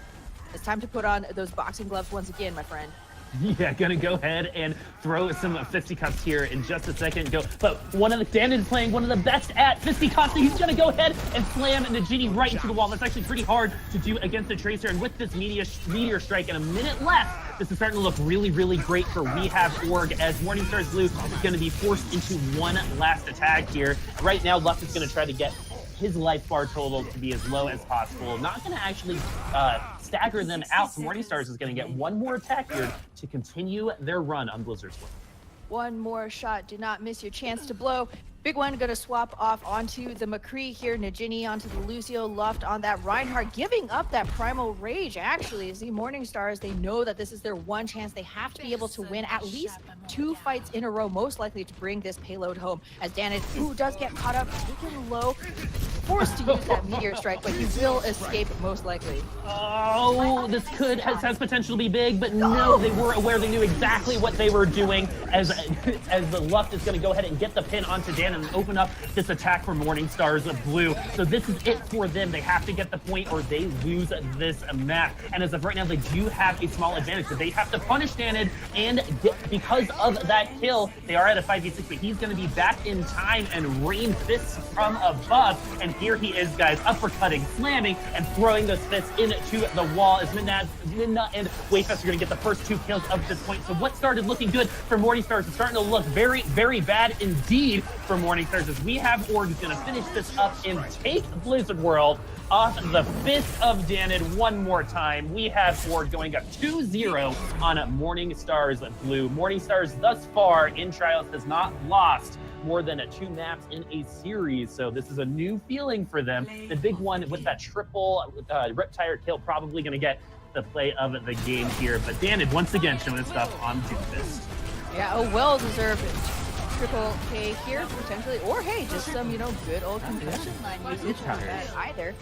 It's time to put on those boxing gloves once again, my friend. Yeah, gonna go ahead and throw some fisticuffs here in just a second. But Danon is playing one of the best at fisticuffs, so he's gonna go ahead and slam Najini right into the wall. That's actually pretty hard to do against the Tracer, and with this meteor strike and a minute left, this is starting to look really, really great for We Have Org, as MorningStars Blue is gonna be forced into one last attack here. Right now, Luft is gonna try to get his life bar total to be as low as possible. Not going to actually stagger them out. MorningStars is going to get one more attack here to continue their run on Blizzard's work. One more shot. Do not miss your chance to blow. Big one going to swap off onto the McCree here. Najini onto the Lucio. Luft on that Reinhardt, giving up that Primal Rage. Actually, as the MorningStars, they know that this is their one chance. They have to be able to win at least 2 fights in a row, most likely to bring this payload home. As Danon, who does get caught up, taken low, forced to use that meteor strike, but he will escape most likely. Oh, this has potential to be big, but no, they were aware. They knew exactly what they were doing, as the Luft is going to go ahead and get the pin onto Danon and open up this attack for MorningStars Blue. So this is it for them. They have to get the point or they lose this match. And as of right now, they do have a small advantage, but they have to punish Danon, and because of that kill, they are at a 5v6, but he's going to be back in time and rain fists from above. And here he is, guys, uppercutting, slamming, and throwing those fists into the wall, as Midna and Wayfest are going to get the first 2 kills of this point. So what started looking good for MorningStars is starting to look very, very bad indeed for MorningStars, as We Have Org is going to finish this up and take Blizzard World off the fist of Danon one more time. We Have Org going up 2-0 on MorningStars Blue. MorningStars thus far in Trials has not lost more than 2 maps in a series, so this is a new feeling for them. The big one with that triple Riptire kill, probably going to get the play of the game here, but Danon once again showing his stuff on Doomfist. Yeah, a well-deserved triple K here, potentially. Or, hey, just some, good old concussion line usage. Not bad either.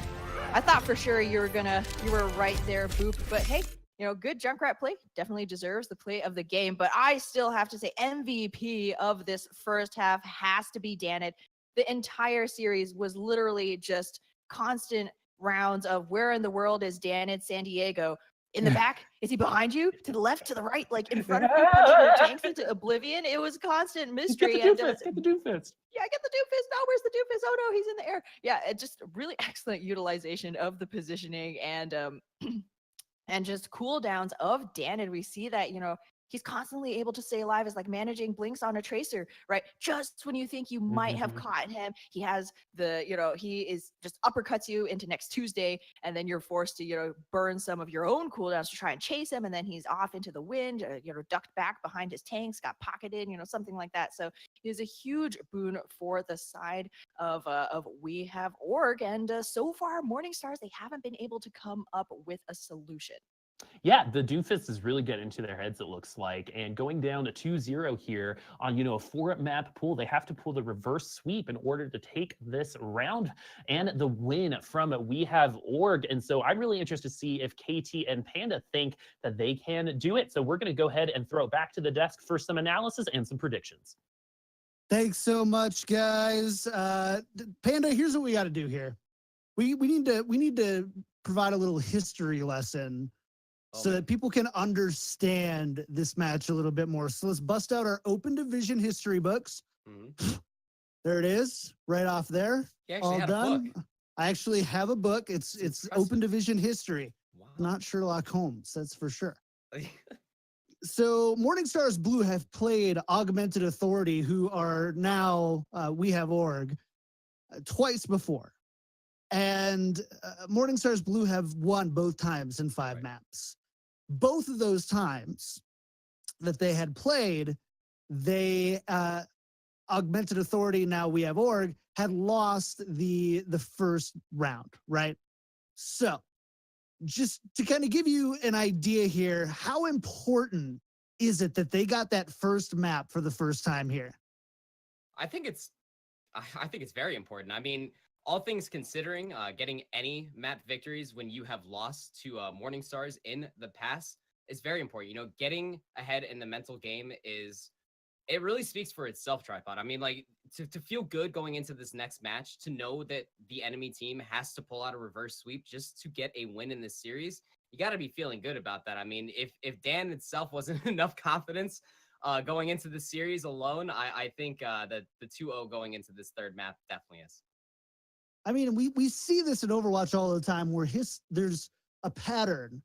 I thought for sure you were right there, Boop. But, hey, good Junkrat play. Definitely deserves the play of the game. But I still have to say MVP of this first half has to be Danon. The entire series was literally just constant rounds of where in the world is Danon San Diego? In the back? Is he behind you? To the left? To the right? Like in front of you, punching your tanks into oblivion? It was constant mystery. Get the Doomfist. Yeah, get the Doomfist. No, where's the Doomfist? Oh no, he's in the air. Yeah, it's just really excellent utilization of the positioning and and just cooldowns of Danon. We see that, he's constantly able to stay alive, as like managing blinks on a Tracer, right? Just when you think you might have caught him, he has he is just uppercuts you into next Tuesday, and then you're forced to, burn some of your own cooldowns to try and chase him, and then he's off into the wind, ducked back behind his tanks, got pocketed, something like that. So he is a huge boon for the side of We Have Org, and so far, MorningStars, they haven't been able to come up with a solution. Yeah, the Doomfist is really getting into their heads, it looks like. And going down to 2-0 here on, a 4-map pool, they have to pull the reverse sweep in order to take this round and the win from We Have Org. And so I'm really interested to see if KT and Panda think that they can do it. So we're going to go ahead and throw it back to the desk for some analysis and some predictions. Thanks so much, guys. Panda, here's what we got to do here. We need to provide a little history lesson so that people can understand this match a little bit more. So let's bust out our open division history books. Mhm. There it is, right off there. You actually All had a done. book. I actually have a book. It's impressive. open division history, Wow. not Sherlock Holmes. That's for sure. So MorningStars Blue have played Augmented Authority, who are now We Have Org, twice before. And MorningStars Blue have won both times in 5 maps. Both of those times that they had played, they Augmented Authority, now We Have Org, had lost the first round, right? So just to kind of give you an idea here, how important is it that they got that first map for the first time here? I think it's very important. I mean, all things considering, getting any map victories when you have lost to MorningStars in the past is very important. Getting ahead in the mental game it really speaks for itself, Tripod. I mean, like, to feel good going into this next match, to know that the enemy team has to pull out a reverse sweep just to get a win in this series, you got to be feeling good about that. I mean, if Dan itself wasn't enough confidence going into the series alone, I think that the 2-0 going into this third map definitely is. I mean, we see this in Overwatch all the time where there's a pattern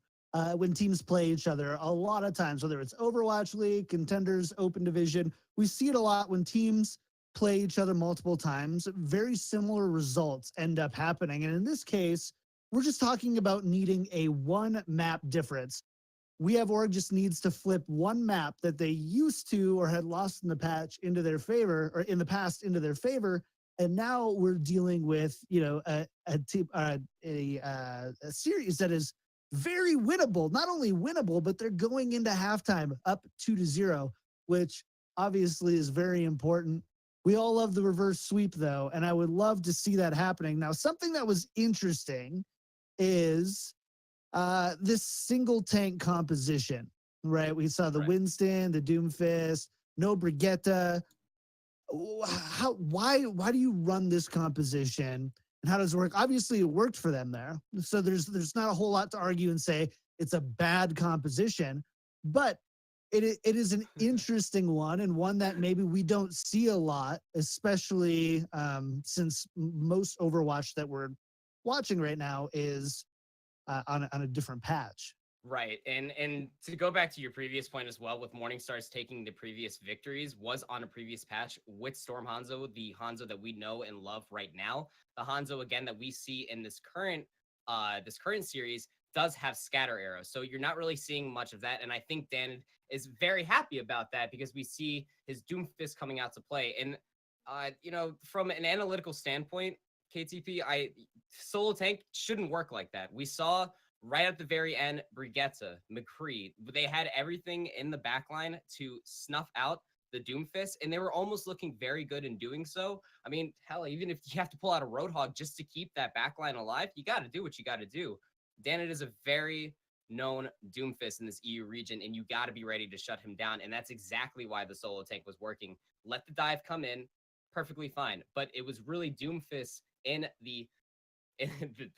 when teams play each other. A lot of times, whether it's Overwatch League, Contenders, Open Division, we see it a lot when teams play each other multiple times. Very similar results end up happening. And in this case, we're just talking about needing a 1-map difference. We Have Org just needs to flip 1 map that they used to or had lost in the patch into their favor, or in the past into their favor. And now we're dealing with, a series that is very winnable. Not only winnable, but they're going into halftime up 2-0, which obviously is very important. We all love the reverse sweep, though, and I would love to see that happening. Now, something that was interesting is this single tank composition, right? We saw the Winston, the Doomfist, no Brigitte. Why do you run this composition, and how does it work? Obviously, it worked for them there, so there's not a whole lot to argue and say it's a bad composition, but it is an interesting one, and one that maybe we don't see a lot, especially since most Overwatch that we're watching right now is on a different patch. Right. And to go back to your previous point as well, with MorningStars taking the previous victories was on a previous patch with Storm Hanzo, the Hanzo that we know and love right now. The Hanzo, again, that we see in this current series does have scatter arrows. So you're not really seeing much of that. And I think Dan is very happy about that because we see his Doomfist coming out to play. And, from an analytical standpoint, KTP, solo tank shouldn't work like that. We saw right at the very end, Brigitte, McCree, they had everything in the backline to snuff out the Doomfist, and they were almost looking very good in doing so. I mean, hell, even if you have to pull out a Roadhog just to keep that backline alive, you got to do what you got to do. Danit is a very known Doomfist in this EU region, and you got to be ready to shut him down, and that's exactly why the solo tank was working. Let the dive come in, perfectly fine, but it was really Doomfist in the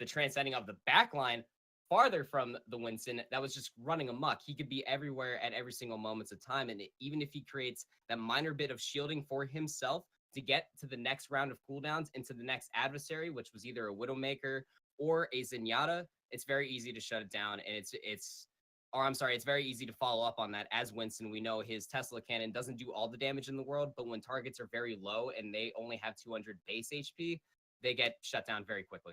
transcending of the backline farther from the Winston that was just running amok. He could be everywhere at every single moment of time. And even if he creates that minor bit of shielding for himself to get to the next round of cooldowns into the next adversary, which was either a Widowmaker or a Zenyatta, it's very easy to shut it down. And it's very easy to follow up on that. As Winston, we know his Tesla cannon doesn't do all the damage in the world, but when targets are very low and they only have 200 base HP, they get shut down very quickly.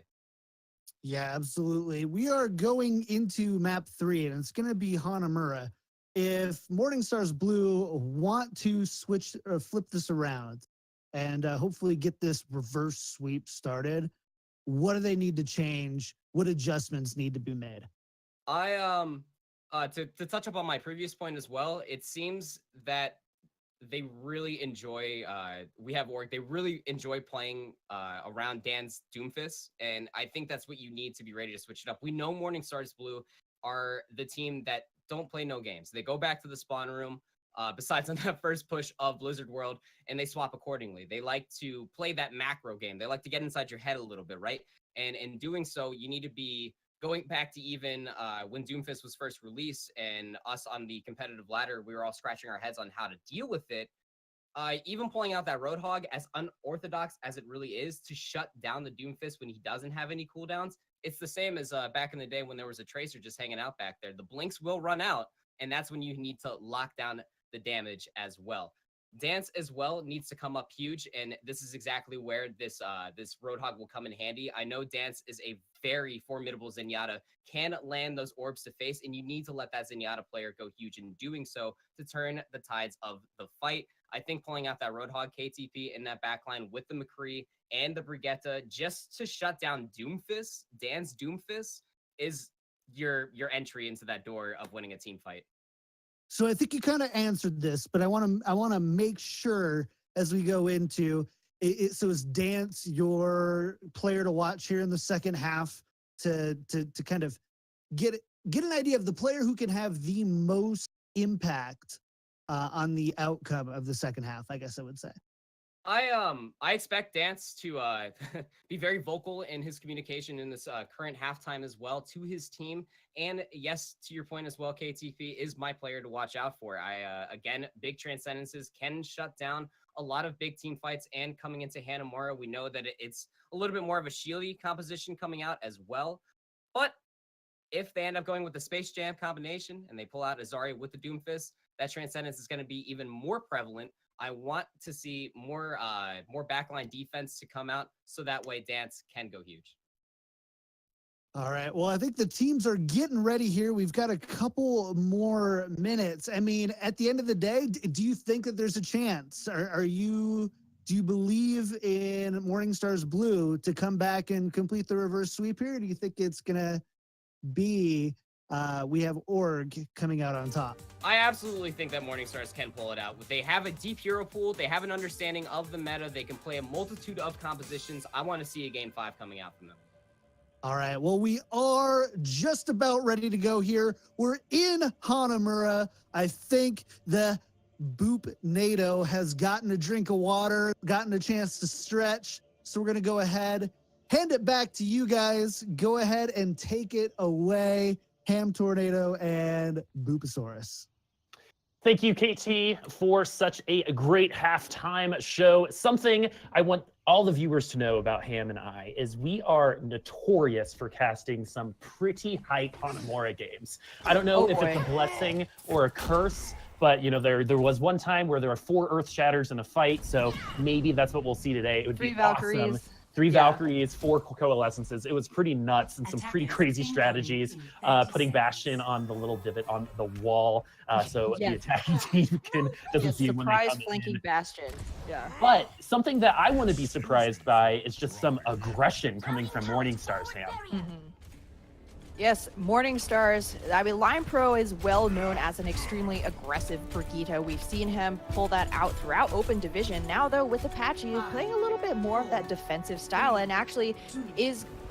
Yeah, absolutely. We are going into map 3, and it's going to be Hanamura. If MorningStars Blue want to switch or flip this around and hopefully get this reverse sweep started, what do they need to change? What adjustments need to be made? I To touch up on my previous point as well, it seems that they really enjoy we have org, they really enjoy playing around Dan's Doomfist, and I think that's what you need to be ready to switch it up. We know Morningstars Blue are the team that don't play no games. They go back to the spawn room, besides on that first push of Blizzard World, and they swap accordingly. They like to play that macro game. They like to get inside your head a little bit, right? And in doing so, you need to be going back to even when Doomfist was first released, and us on the competitive ladder, we were all scratching our heads on how to deal with it. Even pulling out that Roadhog, as unorthodox as it really is, to shut down the Doomfist when he doesn't have any cooldowns, it's the same as back in the day when there was a Tracer just hanging out back there. The blinks will run out, and that's when you need to lock down the damage as well. Dance as well needs to come up huge, and this is exactly where this Roadhog will come in handy. I know Dance is a very formidable Zenyatta, can land those orbs to face, and you need to let that Zenyatta player go huge in doing so to turn the tides of the fight. I think pulling out that Roadhog KTP in that backline with the McCree and the Brigitte just to shut down Doomfist, Dan's Doomfist, is your entry into that door of winning a team fight. So I think you kind of answered this, but I want to make sure as we go into it. So is Dance your player to watch here in the second half to kind of get an idea of the player who can have the most impact on the outcome of the second half, I guess I would say. I expect Dance to be very vocal in his communication in this current halftime as well to his team. And yes, to your point as well, KTP is my player to watch out for. Again, big Transcendences can shut down a lot of big team fights, and coming into Hanamura, we know that it's a little bit more of a shieldy composition coming out as well. But if they end up going with the Space Jam combination and they pull out Azari with the Doomfist, that Transcendence is going to be even more prevalent. I want to see more backline defense to come out, so that way Dance can go huge. All right. Well, I think the teams are getting ready here. We've got a couple more minutes. I mean, at the end of the day, do you think that there's a chance? Do you believe in MorningStars Blue to come back and complete the reverse sweep here? Or do you think it's going to be we have org coming out on top? I absolutely think that MorningStars can pull it out. They have a deep hero pool. They have an understanding of the meta. They can play a multitude of compositions. I want to see a game 5 coming out from them. All right. Well, we are just about ready to go here. We're in Hanamura. I think the Boop NATO has gotten a drink of water, gotten a chance to stretch. So we're going to go ahead, hand it back to you guys. Go ahead and take it away. Ham Tornado and Booposaurus. Thank you, KT, for such a great halftime show. Something I want all the viewers to know about Ham and I is we are notorious for casting some pretty hype Hanamura games. I don't know if it's a blessing or a curse, but you know, there was one time where there were 4 Earth Shatters in a fight, so maybe that's what we'll see today. It would 3 be Valkyries. Awesome. 3 Valkyries, 4 Coalescences. It was pretty nuts and some pretty crazy strategies. Putting Bastion on the little divot on the wall, so the attacking team doesn't see him when they come surprise flanking Bastion. Yeah. But something that I want to be surprised by is just some aggression coming from MorningStars, Ham. Mm-hmm. Yes, MorningStars. I mean, Line Pro is well known as an extremely aggressive Brigitte. We've seen him pull that out throughout Open Division. Now, though, with Apache, playing a little bit more of that defensive style, and actually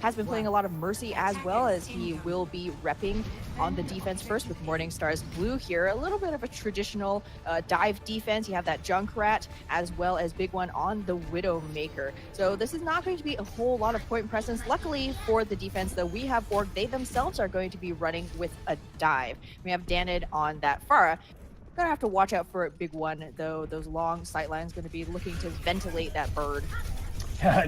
has been playing a lot of Mercy as well, as he will be repping on the defense first with MorningStars Blue here. A little bit of a traditional dive defense. You have that Junkrat as well as big one on the Widowmaker. So this is not going to be a whole lot of point presence. Luckily for the defense, though, we have org. They themselves are going to be running with a dive. We have Danid on that Pharah. Gonna have to watch out for a big one, though. Those long sightlines going to be looking to ventilate that bird.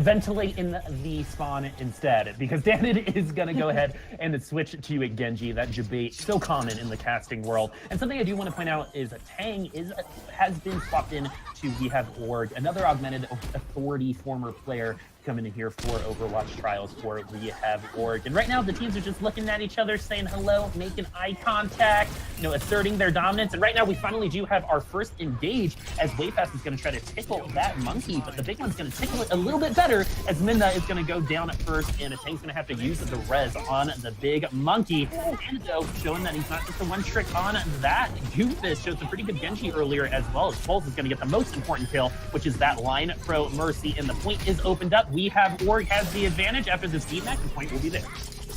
Ventilate in the spawn instead, because Danid is going to go ahead and switch to a Genji, that debate so common in the casting world. And something I do want to point out is Tang has been swapped in to We Have Org, another augmented authority former player coming in here for Overwatch trials for We Have Org. And right now the teams are just looking at each other, saying hello, making eye contact. asserting their dominance. And right now we finally do have our first engage as Wayfast is going to try to tickle that monkey, but the big one's going to tickle it a little bit better as Minna is going to go down at first, and Tank's going to have to use the res on the big monkey. And though showing that he's not just the one trick on that Doofus, shows a pretty good Genji earlier as well, as Pulse is going to get the most important kill, which is that line pro Mercy, and the point is opened up. We have Org has the advantage after this DMAC. The point will be there.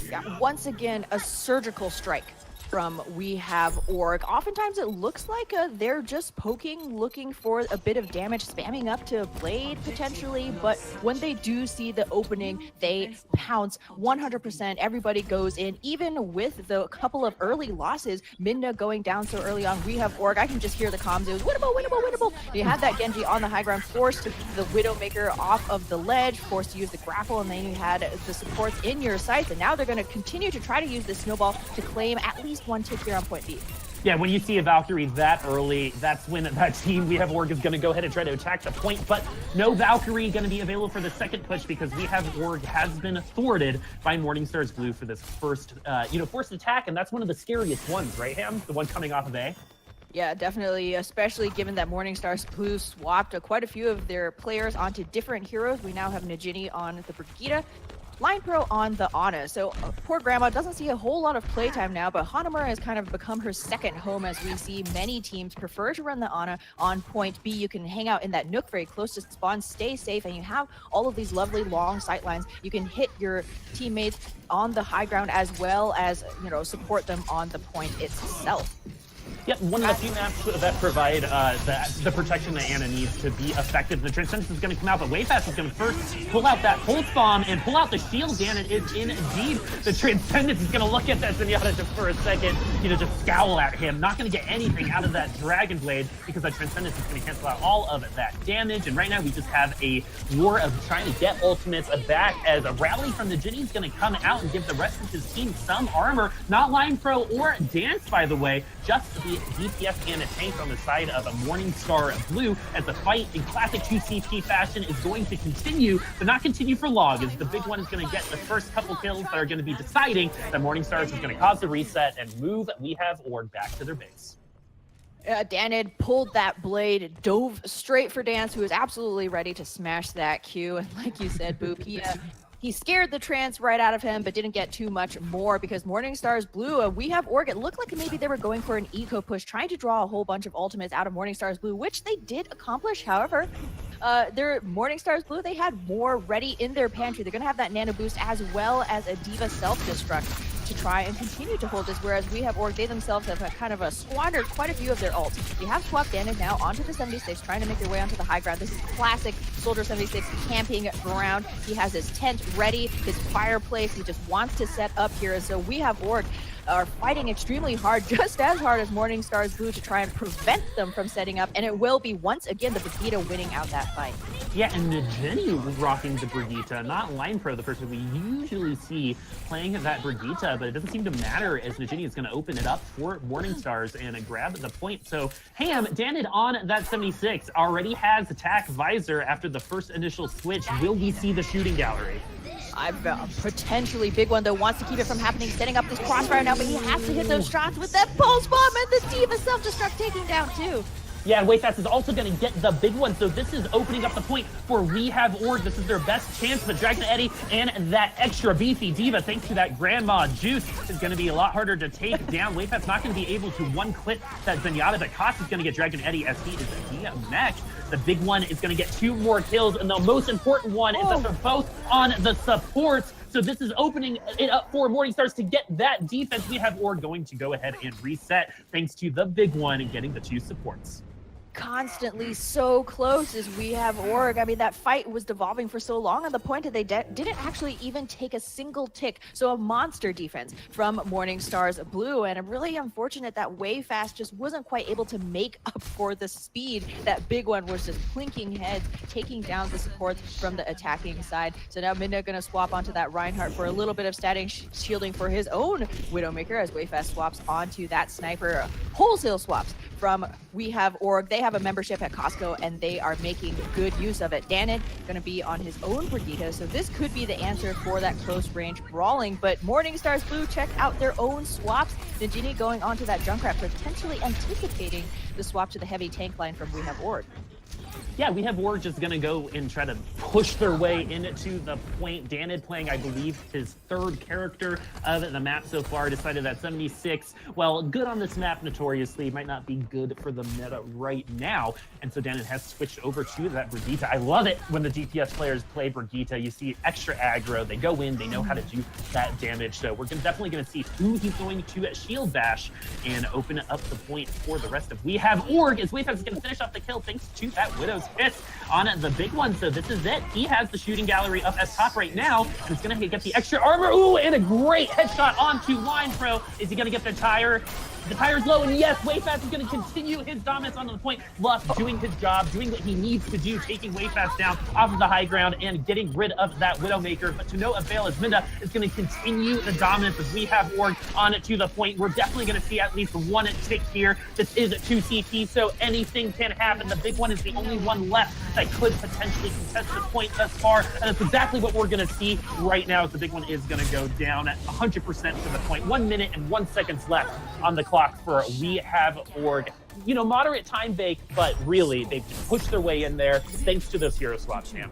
Yeah, once again, a surgical strike from We Have Org. Oftentimes it looks like they're just poking, looking for a bit of damage, spamming up to Blade potentially, but when they do see the opening, they pounce 100%. Everybody goes in, even with the couple of early losses, Minna going down so early on We Have Org. I can just hear the comms. It was winnable, winnable, winnable. You had that Genji on the high ground, forced the Widowmaker off of the ledge, forced to use the grapple, and then you had the supports in your sights, and now they're going to continue to try to use the snowball to claim at least one tick here on point B. Yeah, when you see a Valkyrie that early, that's when that team We Have Org is going to go ahead and try to attack the point, but no Valkyrie going to be available for the second push because We Have Org has been thwarted by MorningStars Blue for this first, first attack, and that's one of the scariest ones, right, Ham? The one coming off of A? Yeah, definitely, especially given that MorningStars Blue swapped quite a few of their players onto different heroes. We now have Najini on the Brigitte, Line Pro on the Ana. So poor Grandma doesn't see a whole lot of playtime now, but Hanamura has kind of become her second home, as we see many teams prefer to run the Ana on point B. You can hang out in that nook very close to spawn, stay safe, and you have all of these lovely long sight lines. You can hit your teammates on the high ground as well as, support them on the point itself. Yep, one of the few maps that provide the protection that Ana needs to be effective. The Transcendence is going to come out, but Wayfast is going to first pull out that Pulse Bomb and pull out the shield, and it is indeed the Transcendence is going to look at that Zenyatta just for a second, just scowl at him. Not going to get anything out of that Dragon Blade because that Transcendence is going to cancel out all of that damage. And right now we just have a war of trying to get ultimates back as a rally from the Ginny is going to come out and give the rest of his team some armor. Not Line Pro or Dance, by the way, just the DPS and a tank on the side of a Morningstar Blue, as the fight in classic 2CP fashion is going to continue, but not continue for long, as the big one is going to get the first couple kills that are going to be deciding that MorningStars is going to cause the reset and move We Have Org back to their base. Danid pulled that blade, dove straight for Dance, who is absolutely ready to smash that Q. And like you said, Boop, he scared the trance right out of him, but didn't get too much more because MorningStars Blue, We Have Org, it looked like maybe they were going for an eco push, trying to draw a whole bunch of ultimates out of MorningStars Blue, which they did accomplish. However, their MorningStars Blue, they had more ready in their pantry. They're going to have that nano boost as well as a Diva self-destruct to try and continue to hold this, whereas We Have Org, they themselves have kind of squandered quite a few of their ults. They have swapped Danid now onto the 76, trying to make their way onto the high ground. This is classic Soldier 76 camping ground. He has his tent ready, his fireplace. He just wants to set up here. So We Have Org are fighting extremely hard, just as hard as MorningStars Blue, to try and prevent them from setting up, and it will be once again the Brigitte winning out that fight. Yeah, and Jenny rocking the Brigitte, not Line Pro, the person we usually see playing that Brigitte, but it doesn't seem to matter as Najini is going to open it up for MorningStars and grab the point. So Ham, Danid on that 76 already has attack visor after the first initial switch. Will we see the shooting gallery? I've potentially big one though, wants to keep it from happening, setting up this crossfire now, but he has to hit those shots with that pulse bomb, and the Diva self-destruct taking down too. Yeah, and Wayfast is also going to get the big one, so this is opening up the point for We Have Org. This is their best chance, but Dragon Eddy and that extra beefy Diva, thanks to that Grandma Juice, is going to be a lot harder to take down. Wayfast's not going to be able to one-clip that Zenyatta, but Koss is going to get Dragon Eddy as he is DMX. The big one is going to get 2 more kills, and the most important one is that they're both on the supports. So this is opening it up for MorningStars to get that defense. We Have Org going to go ahead and reset, thanks to the big one and getting the 2 supports. Constantly so close as We Have Org. I mean, that fight was devolving for so long on the point that they didn't actually even take a single tick. So a monster defense from MorningStars Blue, and I'm really unfortunate that Wayfast just wasn't quite able to make up for the speed. That big one was just plinking heads, taking down the supports from the attacking side. So now Minna gonna swap onto that Reinhardt for a little bit of static shielding for his own Widowmaker as Wayfast swaps onto that Sniper. Wholesale swaps from We Have Org. They have have a membership at Costco, and they are making good use of it. Danon going to be on his own Brigitte, so this could be the answer for that close-range brawling. But MorningStars Blue check out their own swaps. Nijini going onto that Junkrat, potentially anticipating the swap to the heavy tank line from We Have Org. Yeah, We Have Org just going to go and try to push their way into the point. Danon playing, I believe, his third character of the map so far, decided that 76, well, good on this map notoriously, might not be good for the meta right now. And so Danon has switched over to that Brigitte. I love it when the DPS players play Brigitte. You see extra aggro, they go in, they know how to do that damage. So we're definitely going to see who he's going to shield bash and open up the point for the rest of We Have Org, as Wayfax is going to finish off the kill thanks to that Widow's Kiss on the big one. So this is it. He has the shooting gallery up as top right now, and it's going to get the extra armor. Ooh, and a great headshot onto Line Pro. Is he going to get the tire? The tire's low, and yes, Wayfast is going to continue his dominance onto the point. Luff doing his job, doing what he needs to do, taking Wayfast down off of the high ground and getting rid of that Widowmaker, but to no avail as Minda is going to continue the dominance as We Have Org on to the point. We're definitely going to see at least one tick here. This is 2 CT, so anything can happen. The big one is the only one left that could potentially contest the point thus far, and that's exactly what we're going to see right now, as the big one is going to go down at 100% to the point. 1 minute and 1 second left on the clock for We Have Org. You know, moderate time bake, but really, they've just pushed their way in there thanks to those hero swaps, Sam.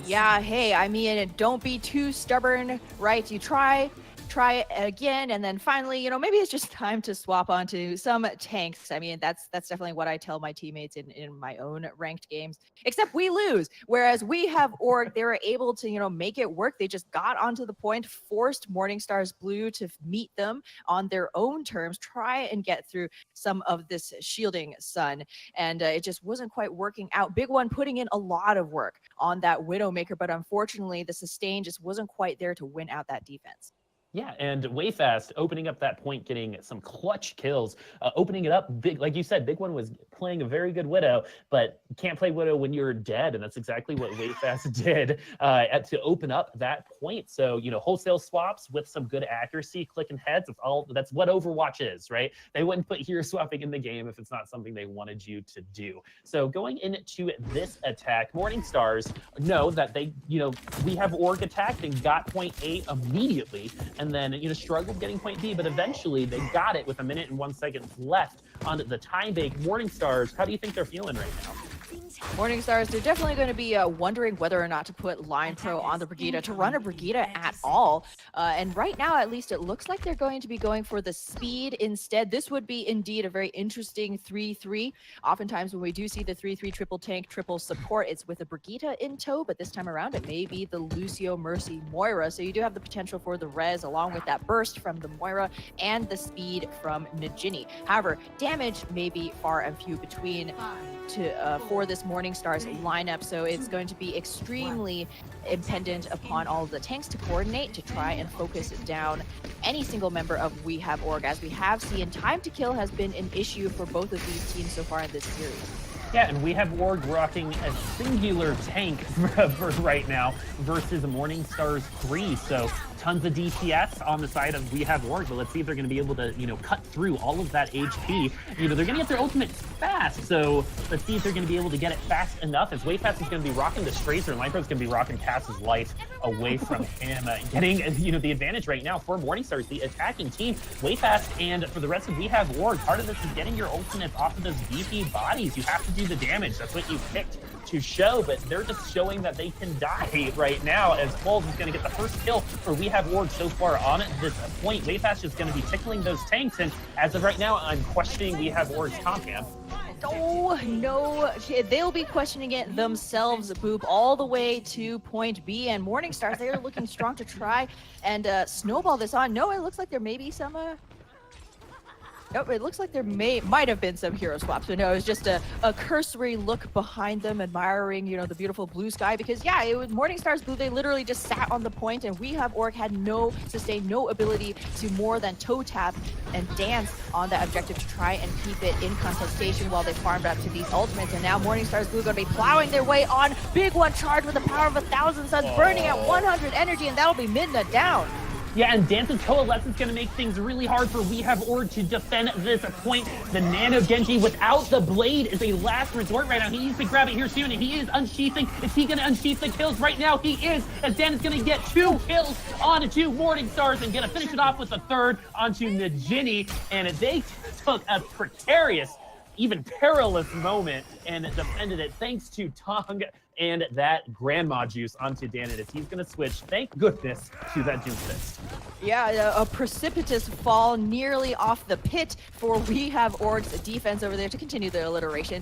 Yeah, hey, I mean, don't be too stubborn, right? You try it again, and then finally, you know, maybe it's just time to swap onto some tanks. I mean, that's definitely what I tell my teammates in my own ranked games, except we lose. Whereas We Have Org, they were able to, you know, make it work. They just got onto the point, forced MorningStars Blue to meet them on their own terms, try and get through some of this shielding sun, and it just wasn't quite working out. Big One putting in a lot of work on that Widowmaker, but unfortunately the sustain just wasn't quite there to win out that defense. Yeah, and Wayfast opening up that point, getting some clutch kills, opening it up big. Like you said, Big One was playing a very good Widow, but you can't play Widow when you're dead, and that's exactly what Wayfast did to open up that point. So, you know, wholesale swaps with some good accuracy, clicking heads, that's what Overwatch is, right? They wouldn't put hero swapping in the game if it's not something they wanted you to do. So going into this attack, MorningStars know that they, you know, We Have Org attacked and got point A immediately, and then, you know, struggled getting point B, but eventually they got it with 1 minute and 1 second left on the time bake. MorningStars, how do you think they're feeling right now? MorningStars, they're definitely going to be wondering whether or not to put Line Pro on the Brigitte, to run a Brigitte at all. And right now, at least, it looks like they're going to be going for the speed instead. This would be indeed a very interesting 3-3. Oftentimes, when we do see the 3-3 triple tank, triple support, it's with a Brigitte in tow, but this time around, it may be the Lucio Mercy Moira. So you do have the potential for the res, along with that burst from the Moira and the speed from Nijini. However, damage may be far and few between for this MorningStars lineup, so it's going to be extremely dependent upon all of the tanks to coordinate to try and focus down any single member of We Have Org. As we have seen, time to kill has been an issue for both of these teams so far in this series. Yeah, and We Have Org rocking a singular tank for right now versus MorningStars 3. So tons of DPS on the side of We Have Org, but let's see if they're going to be able to, you know, cut through all of that HP. You know, they're going to get their ultimate fast, so let's see if they're going to be able to get it fast enough, as Wayfast is going to be rocking this Tracer, and Linepro's going to be rocking Cass's life away from him, getting, you know, the advantage right now for MorningStars, the attacking team. Wayfast, and for the rest of We Have Org, part of this is getting your ultimates off of those VP bodies. You have to do the damage. That's what you picked to show, but they're just showing that they can die right now, as Foles is going to get the first kill for We Have Org so far on this point. Wayfast is going to be tickling those tanks, and as of right now, I'm questioning We Have Org's comp cam. Oh, no. They'll be questioning it themselves, Boop, all the way to point B. And MorningStars, they are looking strong to try and snowball this on. No, it looks like there may be some... Nope, it looks like there might have been some hero swaps, but no, it was just a cursory look behind them, admiring, you know, the beautiful blue sky, because yeah, it was MorningStars Blue. They literally just sat on the point, and We Have Org had no sustain, no ability to more than toe tap and dance on that objective to try and keep it in contestation while they farmed up to these ultimates. And now MorningStars Blue going to be plowing their way on. Big One charged with the power of 1,000 suns, burning at 100 energy, and that'll be Midna down. Yeah, and Dance's Coalescence going to make things really hard for We Have Org to defend this point. The Nano Genji without the blade is a last resort right now. He needs to grab it here soon, and he is unsheathing. Is he going to unsheath the kills right now? He is, as Dan is going to get 2 kills onto MorningStars and going to finish it off with a third onto Najini. And they took a precarious, even perilous moment and defended it thanks to Tong and that Grandma Juice onto Danidus. He's going to switch, thank goodness, to that Doom Fist. Yeah, a precipitous fall nearly off the pit for We Have Org's defense over there to continue the alliteration.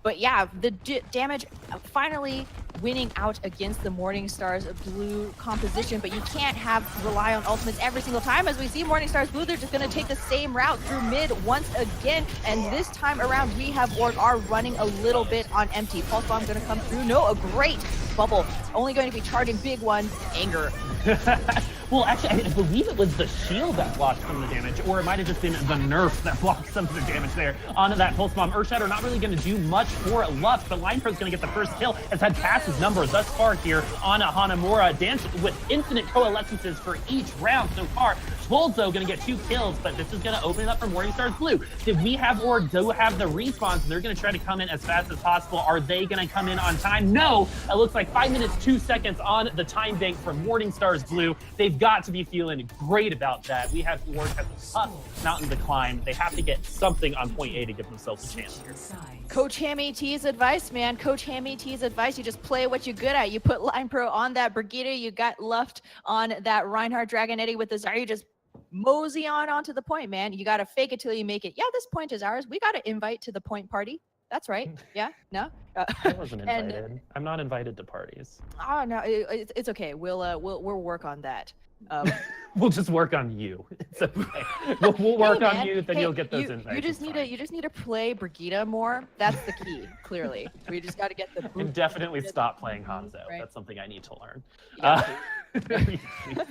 But yeah, the damage finally winning out against the MorningStars blue composition, but you can't rely on ultimates every single time. As we see MorningStars blue, they're just going to take the same route through mid once again, and this time around We Have Org are running a little bit on empty. Pulse Bomb going to come through. No, a great bubble. Only going to be charging big one, Anger. Well, actually, I believe it was the shield that blocked some of the damage, or it might have just been the nerf that blocked some of the damage there onto that Pulse Bomb. Earthshatter not really going to do much for Luft, but LinePro's going to get the first kill, has had passes number thus far here on Hanamura. Dance with infinite coalescences for each round so far. Schwolzo going to get 2 kills, but this is going to open it up for MorningStars Blue. Did We Have Org do have the respawns, and they're going to try to come in as fast as possible. Are they going to come in on time? No! It looks like 5 minutes, 2 seconds on the time bank for MorningStars Blue. They've got to be feeling great about that. We Have Org has a tough mountain to climb. They have to get something on point A to give themselves a chance here. Coach Hammy T's advice, man. Coach Hammy T's advice. You just play what you're good at. You put LinePro on that Brigitte. You got Luft on that Reinhardt Dragonetti with the Zarya. You just mosey onto the point, man. You got to fake it till you make it. Yeah, this point is ours. We got to invite to the point party. That's right. Yeah, no? I wasn't invited. I'm not invited to parties. Oh, no, it's okay. We'll work on that. We'll just work on you. It's okay. We'll work on you, then you'll get those invites. You just need to play Brigitte more. That's the key, clearly. We just got to get the and definitely stop playing Hanzo. Right? That's something I need to learn.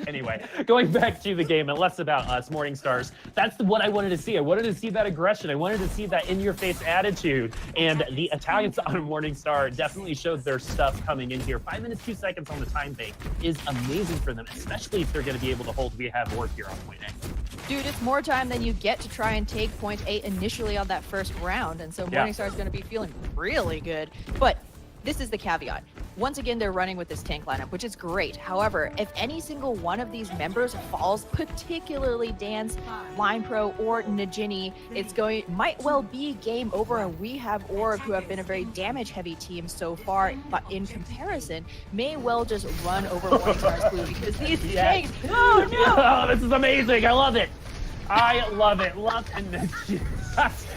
Anyway, going back to the game and less about us, MorningStars, that's what I wanted to see. I wanted to see that aggression. I wanted to see that in-your-face attitude. And the Italians on MorningStar definitely showed their stuff coming in here. 5 minutes, 2 seconds on the time bank is amazing for them, especially if they're going to be able to hold We Have Org here on point A. Dude, it's more time than you get to try and take point A initially on that first round. And so MorningStar is going to be feeling really good. But this is the caveat. Once again, they're running with this tank lineup, which is great. However, if any single one of these members falls, particularly Dance, LinePro, or Najini, might well be game over. And We Have Org, who have been a very damage-heavy team so far, but in comparison, may well just run over MorningStars Blue because these tanks. Oh no! Oh, this is amazing! I love it. I love it. Love and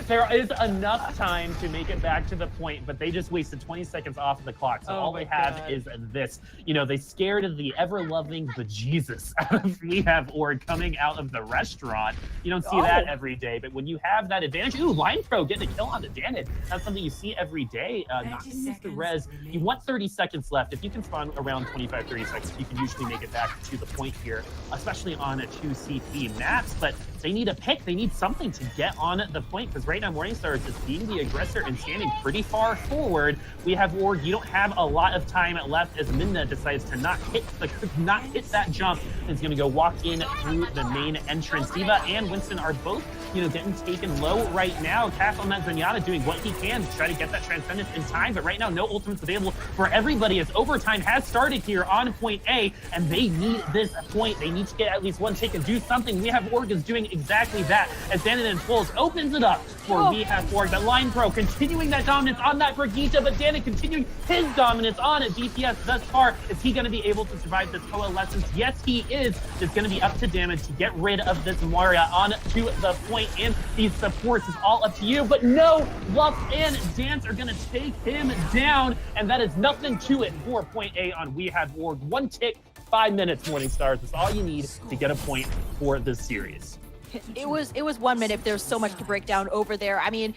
there is enough time to make it back to the point, but they just wasted 20 seconds off of the clock. So all they have is this. You know, they scared the ever-loving bejesus out of We Have Org coming out of the restaurant. You don't see that every day, but when you have that advantage, ooh, LinePro getting a kill on the Danid. That's something you see every day. Not to miss the res. You want 30 seconds left. If you can spawn around 25, 30 seconds, you can usually make it back to the point here, especially on a 2 CP maps, but they need a pick. They need something to get on the point, because right now MorningStars is being the aggressor and standing pretty far forward. We Have Org. You don't have a lot of time left as Minna decides to not hit that jump and is going to go walk in through the main entrance. D.Va and Winston are both, getting taken low right now. Cass on that Zenyatta doing what he can to try to get that Transcendence in time, but right now no ultimates available for everybody as overtime has started here on point A, and they need this point. They need to get at least one take and do something. We Have Org is doing exactly that as Danon and Fulls opens it up for We Have Org. But LinePro continuing that dominance on that Brigitte, but Danon continuing his dominance on DPS thus far. Is he going to be able to survive this coalescence? Yes, he is. It's going to be up to damage to get rid of this Moria on to the point, and these supports is all up to you. But no, Luff and Dance are going to take him down, and that is nothing to it for point A on We Have Org. One tick, 5 minutes, MorningStars. That's all you need to get a point for this series. It was 1 minute. There's so much to break down over there. I mean,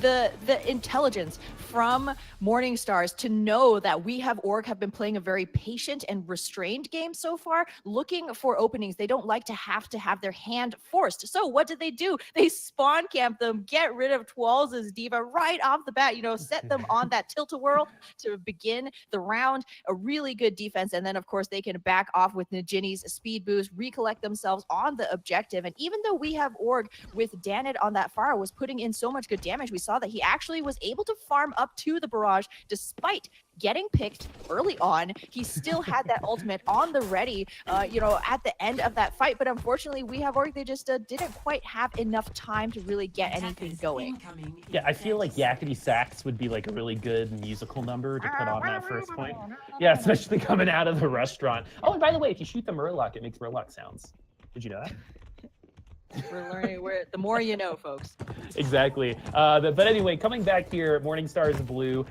the intelligence from MorningStars to know that We Have Org have been playing a very patient and restrained game so far, looking for openings. They don't like to have their hand forced. So what did they do? They spawn camp them, get rid of Twalls' diva right off the bat, set them on that tilt-a-whirl to begin the round. A really good defense. And then, of course, they can back off with Najini's speed boost, recollect themselves on the objective. And even though We Have Org with Danid on that far was putting in so much good damage, we saw that he actually was able to farm up to the barrage despite getting picked early on. He still had that ultimate on the ready, at the end of that fight. But unfortunately, We Have Org, they just didn't quite have enough time to really get anything going. Yeah, I feel like Yakety Sax would be like a really good musical number to put on that first point. Yeah, especially coming out of the restaurant. Oh, and by the way, if you shoot the Murloc, it makes Murloc sounds. Did you know that? We're learning the more you know, folks. Exactly. But anyway, coming back here, MorningStars Blue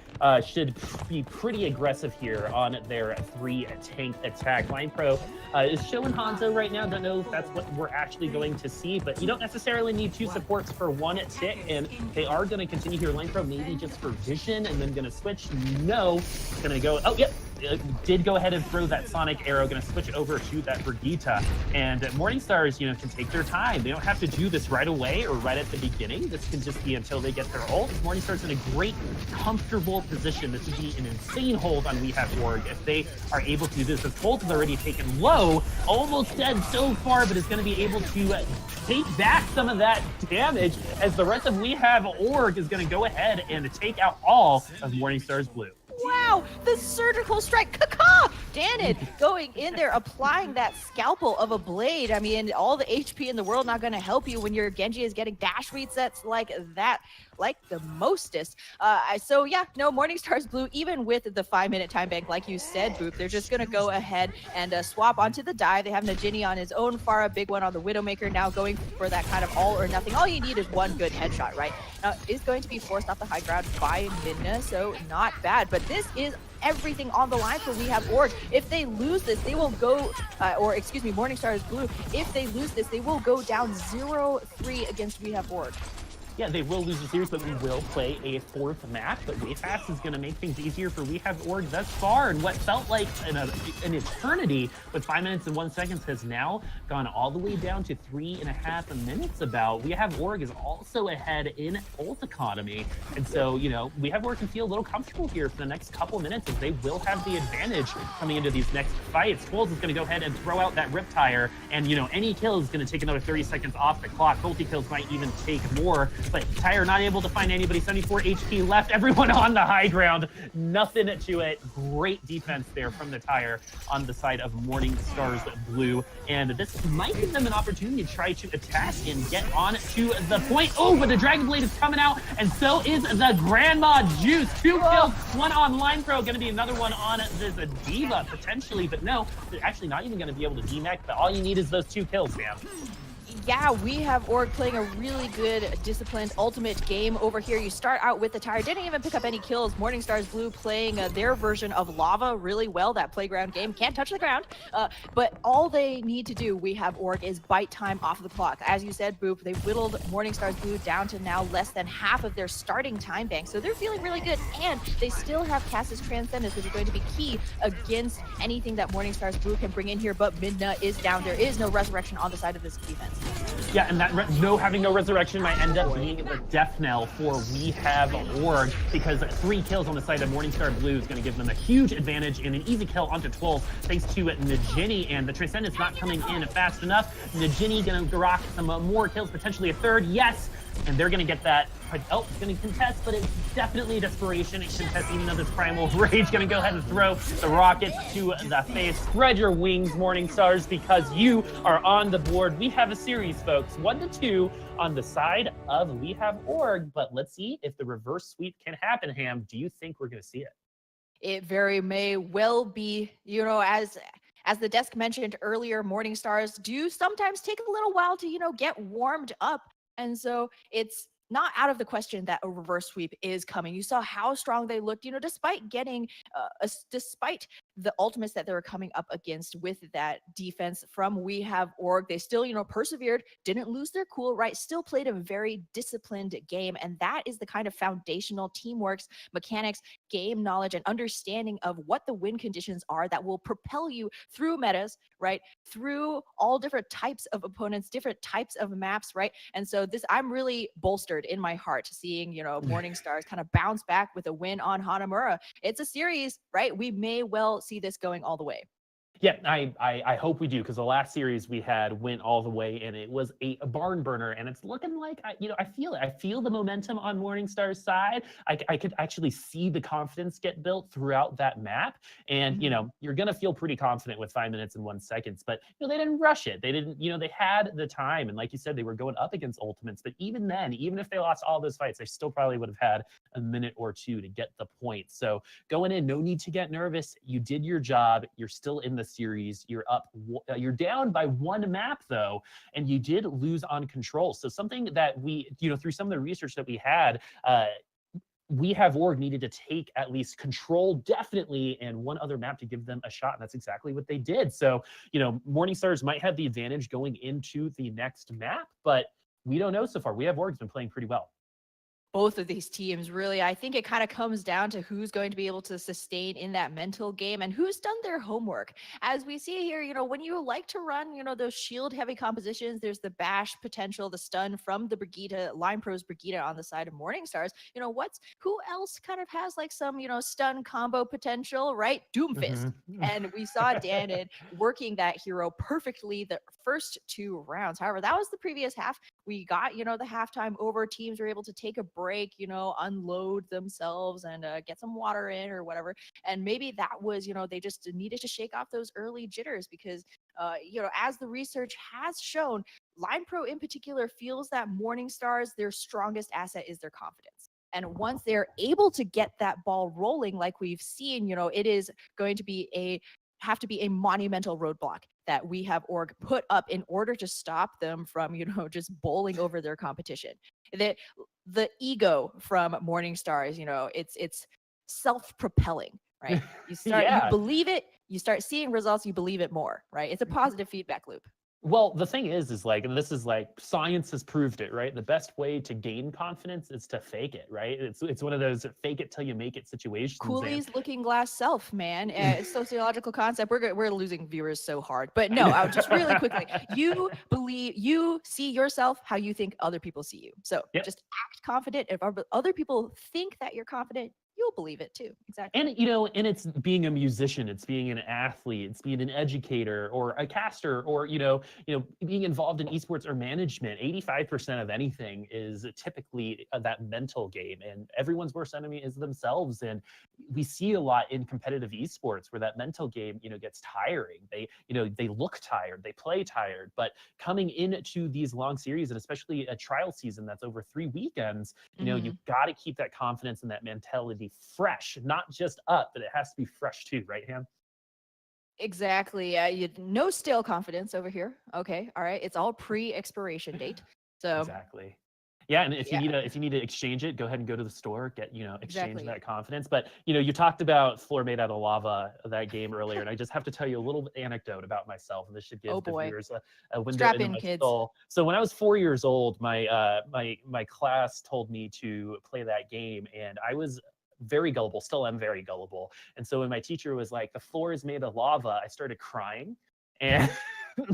should be pretty aggressive here on their 3-tank attack. Line Pro is showing Hanzo right now. Don't know if that's what we're actually going to see, but you don't necessarily need 2 supports for 1 tick, and they are going to continue here. Line Pro maybe just for vision, and then going to switch. No, going to go. Oh, yep. Did go ahead and throw that Sonic Arrow, going to switch over to that Brigitte. And MorningStars, can take their time. They don't have to do this right away or right at the beginning. This can just be until they get their ult. MorningStars in a great, comfortable position. This would be an insane hold on We Have Org if they are able to do this. This ult is already taken low, almost dead so far, but is going to be able to take back some of that damage as the rest of We Have Org is going to go ahead and take out all of MorningStars Blue. Wow, the surgical strike. Caca! Danid going in there, applying that scalpel of a blade. I mean, all the HP in the world not going to help you when your Genji is getting dash resets like that, like the mostest. MorningStars Blue, even with the 5-minute time bank, like you said, Boop, they're just going to go ahead and swap onto the dive. They have Najini on his own Pharah, big one on the Widowmaker, now going for that kind of all or nothing. All you need is one good headshot, right? Now, is going to be forced off the high ground by Midna, so not bad. But this is everything on the line for We Have Org. If they lose this, they will go, MorningStars Blue, if they lose this, they will go down 0-3 against We Have Org. Yeah, they will lose the series, but we will play a 4th map. But Way Fast is going to make things easier for We Have Org thus far. And what felt like an eternity with 5 minutes and 1 second has now gone all the way down to 3.5 minutes about. We Have Org is also ahead in ult economy. And so, We Have Org can feel a little comfortable here for the next couple minutes as they will have the advantage coming into these next fights. Twolz is going to go ahead and throw out that Riptire. And, any kill is going to take another 30 seconds off the clock. Multi-kills might even take more. But Tyre not able to find anybody. 74 HP left. Everyone on the high ground. Nothing to it. Great defense there from the Tyre on the side of MorningStars Blue. And this might give them an opportunity to try to attack and get on to the point. Oh, but the Dragon Blade is coming out, and so is the Grandma Juice. 2 kills, 1 on Line Pro. Going to be another one on the Diva, potentially. But no, they're actually not even going to be able to DMAC. But all you need is those 2 kills, man. Yeah, We Have Org playing a really good, disciplined, ultimate game over here. You start out with the Tyre, didn't even pick up any kills. MorningStars Blue playing their version of Lava really well, that playground game. Can't touch the ground, but all they need to do, We Have Org, is bite time off the clock. As you said, Boop, they whittled MorningStars Blue down to now less than half of their starting time bank, so they're feeling really good, and they still have Cass's Transcendence, which is going to be key against anything that MorningStars Blue can bring in here, but Midna is down. There is no resurrection on the side of this defense. Yeah, and that having no resurrection might end up being the death knell for We Have Org, because 3 kills on the side of MorningStar Blue is going to give them a huge advantage and an easy kill onto 12 thanks to Najini, and the Transcendence not coming in fast enough. Najini going to rock some more kills, potentially a 3rd, yes, and they're going to get that. Oh, it's going to contest, but it's definitely a desperation. It contests even though this Primal Rage going to go ahead and throw the rocket to the face. Spread your wings, MorningStars, because you are on the board. We have a series, folks, 1-2 on the side of We Have Org, but let's see if the reverse sweep can happen, Ham. Do you think we're going to see it? It very may well be, as the desk mentioned earlier, MorningStars do sometimes take a little while to, get warmed up. And so it's not out of the question that a reverse sweep is coming. You saw how strong they looked, despite getting, despite the ultimates that they were coming up against with that defense from We Have Org. They still, persevered, didn't lose their cool, right? Still played a very disciplined game. And that is the kind of foundational teamwork, mechanics, game knowledge, and understanding of what the win conditions are that will propel you through metas, right? Through all different types of opponents, different types of maps, right? And so I'm really bolstered in my heart seeing, MorningStars kind of bounce back with a win on Hanamura. It's a series, right? We may well see this going all the way. Yeah, I hope we do, because the last series we had went all the way, and it was a barn burner, and it's looking like I feel it. I feel the momentum on Morningstar's side. I could actually see the confidence get built throughout that map, and you're gonna feel pretty confident with 5 minutes and 1 second. But they didn't rush it. They didn't. They had the time, and like you said, they were going up against ultimates. But even then, even if they lost all those fights, they still probably would have had a minute or two to get the point. So going in, no need to get nervous. You did your job. You're still in the series. You're down by 1 map though, and you did lose on control. So something that we, through some of the research that we had, We Have Org needed to take at least control definitely, and 1 other map to give them a shot. And that's exactly what they did. So, MorningStars might have the advantage going into the next map, but we don't know so far. We Have Org's been playing pretty well. Both of these teams, really, I think it kind of comes down to who's going to be able to sustain in that mental game and who's done their homework. As we see here, when you like to run, those shield heavy compositions, there's the bash potential, the stun from the Brigitte, Line Pro's Brigitte on the side of MorningStars. Who else kind of has like some, stun combo potential, right? Doomfist. And we saw Danon working that hero perfectly the first 2 rounds. However, that was the previous half. We got, the halftime over. Teams were able to take a break, unload themselves and get some water in or whatever. And maybe that was, they just needed to shake off those early jitters because, as the research has shown, Line Pro in particular feels that MorningStars, their strongest asset is their confidence. And once they're able to get that ball rolling, like we've seen, it is going to have to be a monumental roadblock that We Have Org put up in order to stop them from, just bowling over their competition. The ego from MorningStars, it's self-propelling, right? You believe it, you start seeing results, you believe it more, right? It's a positive feedback loop. Well, the thing is and this is like science has proved it, right? The best way to gain confidence is to fake it, right? It's one of those fake it till you make it situations. Cooley's looking glass self, man. It's sociological concept. We're losing viewers so hard, but no, just really quickly. You see yourself how you think other people see you. So just act confident. If other people think that you're confident, you'll believe it too. Exactly. And and it's being a musician, it's being an athlete, it's being an educator or a caster, or being involved in esports or management. 85% of anything is typically that mental game, and everyone's worst enemy is themselves. And we see a lot in competitive esports where that mental game gets tiring. They look tired, they play tired, but coming into these long series, and especially a trial season that's over 3 weekends, you've got to keep that confidence and that mentality fresh, not just up, but it has to be fresh too, right, Ham? Exactly. No stale confidence over here. Okay, all right. It's all pre-expiration date. So exactly. Yeah, and if you need to exchange it, go ahead and go to the store, get exchange that confidence. But you talked about floor made out of lava, that game earlier, and I just have to tell you a little anecdote about myself, and this should give the viewers a window into my soul. So when I was 4 years old, my class told me to play that game, and I was very gullible, still am very gullible. And so when my teacher was like, the floor is made of lava, I started crying and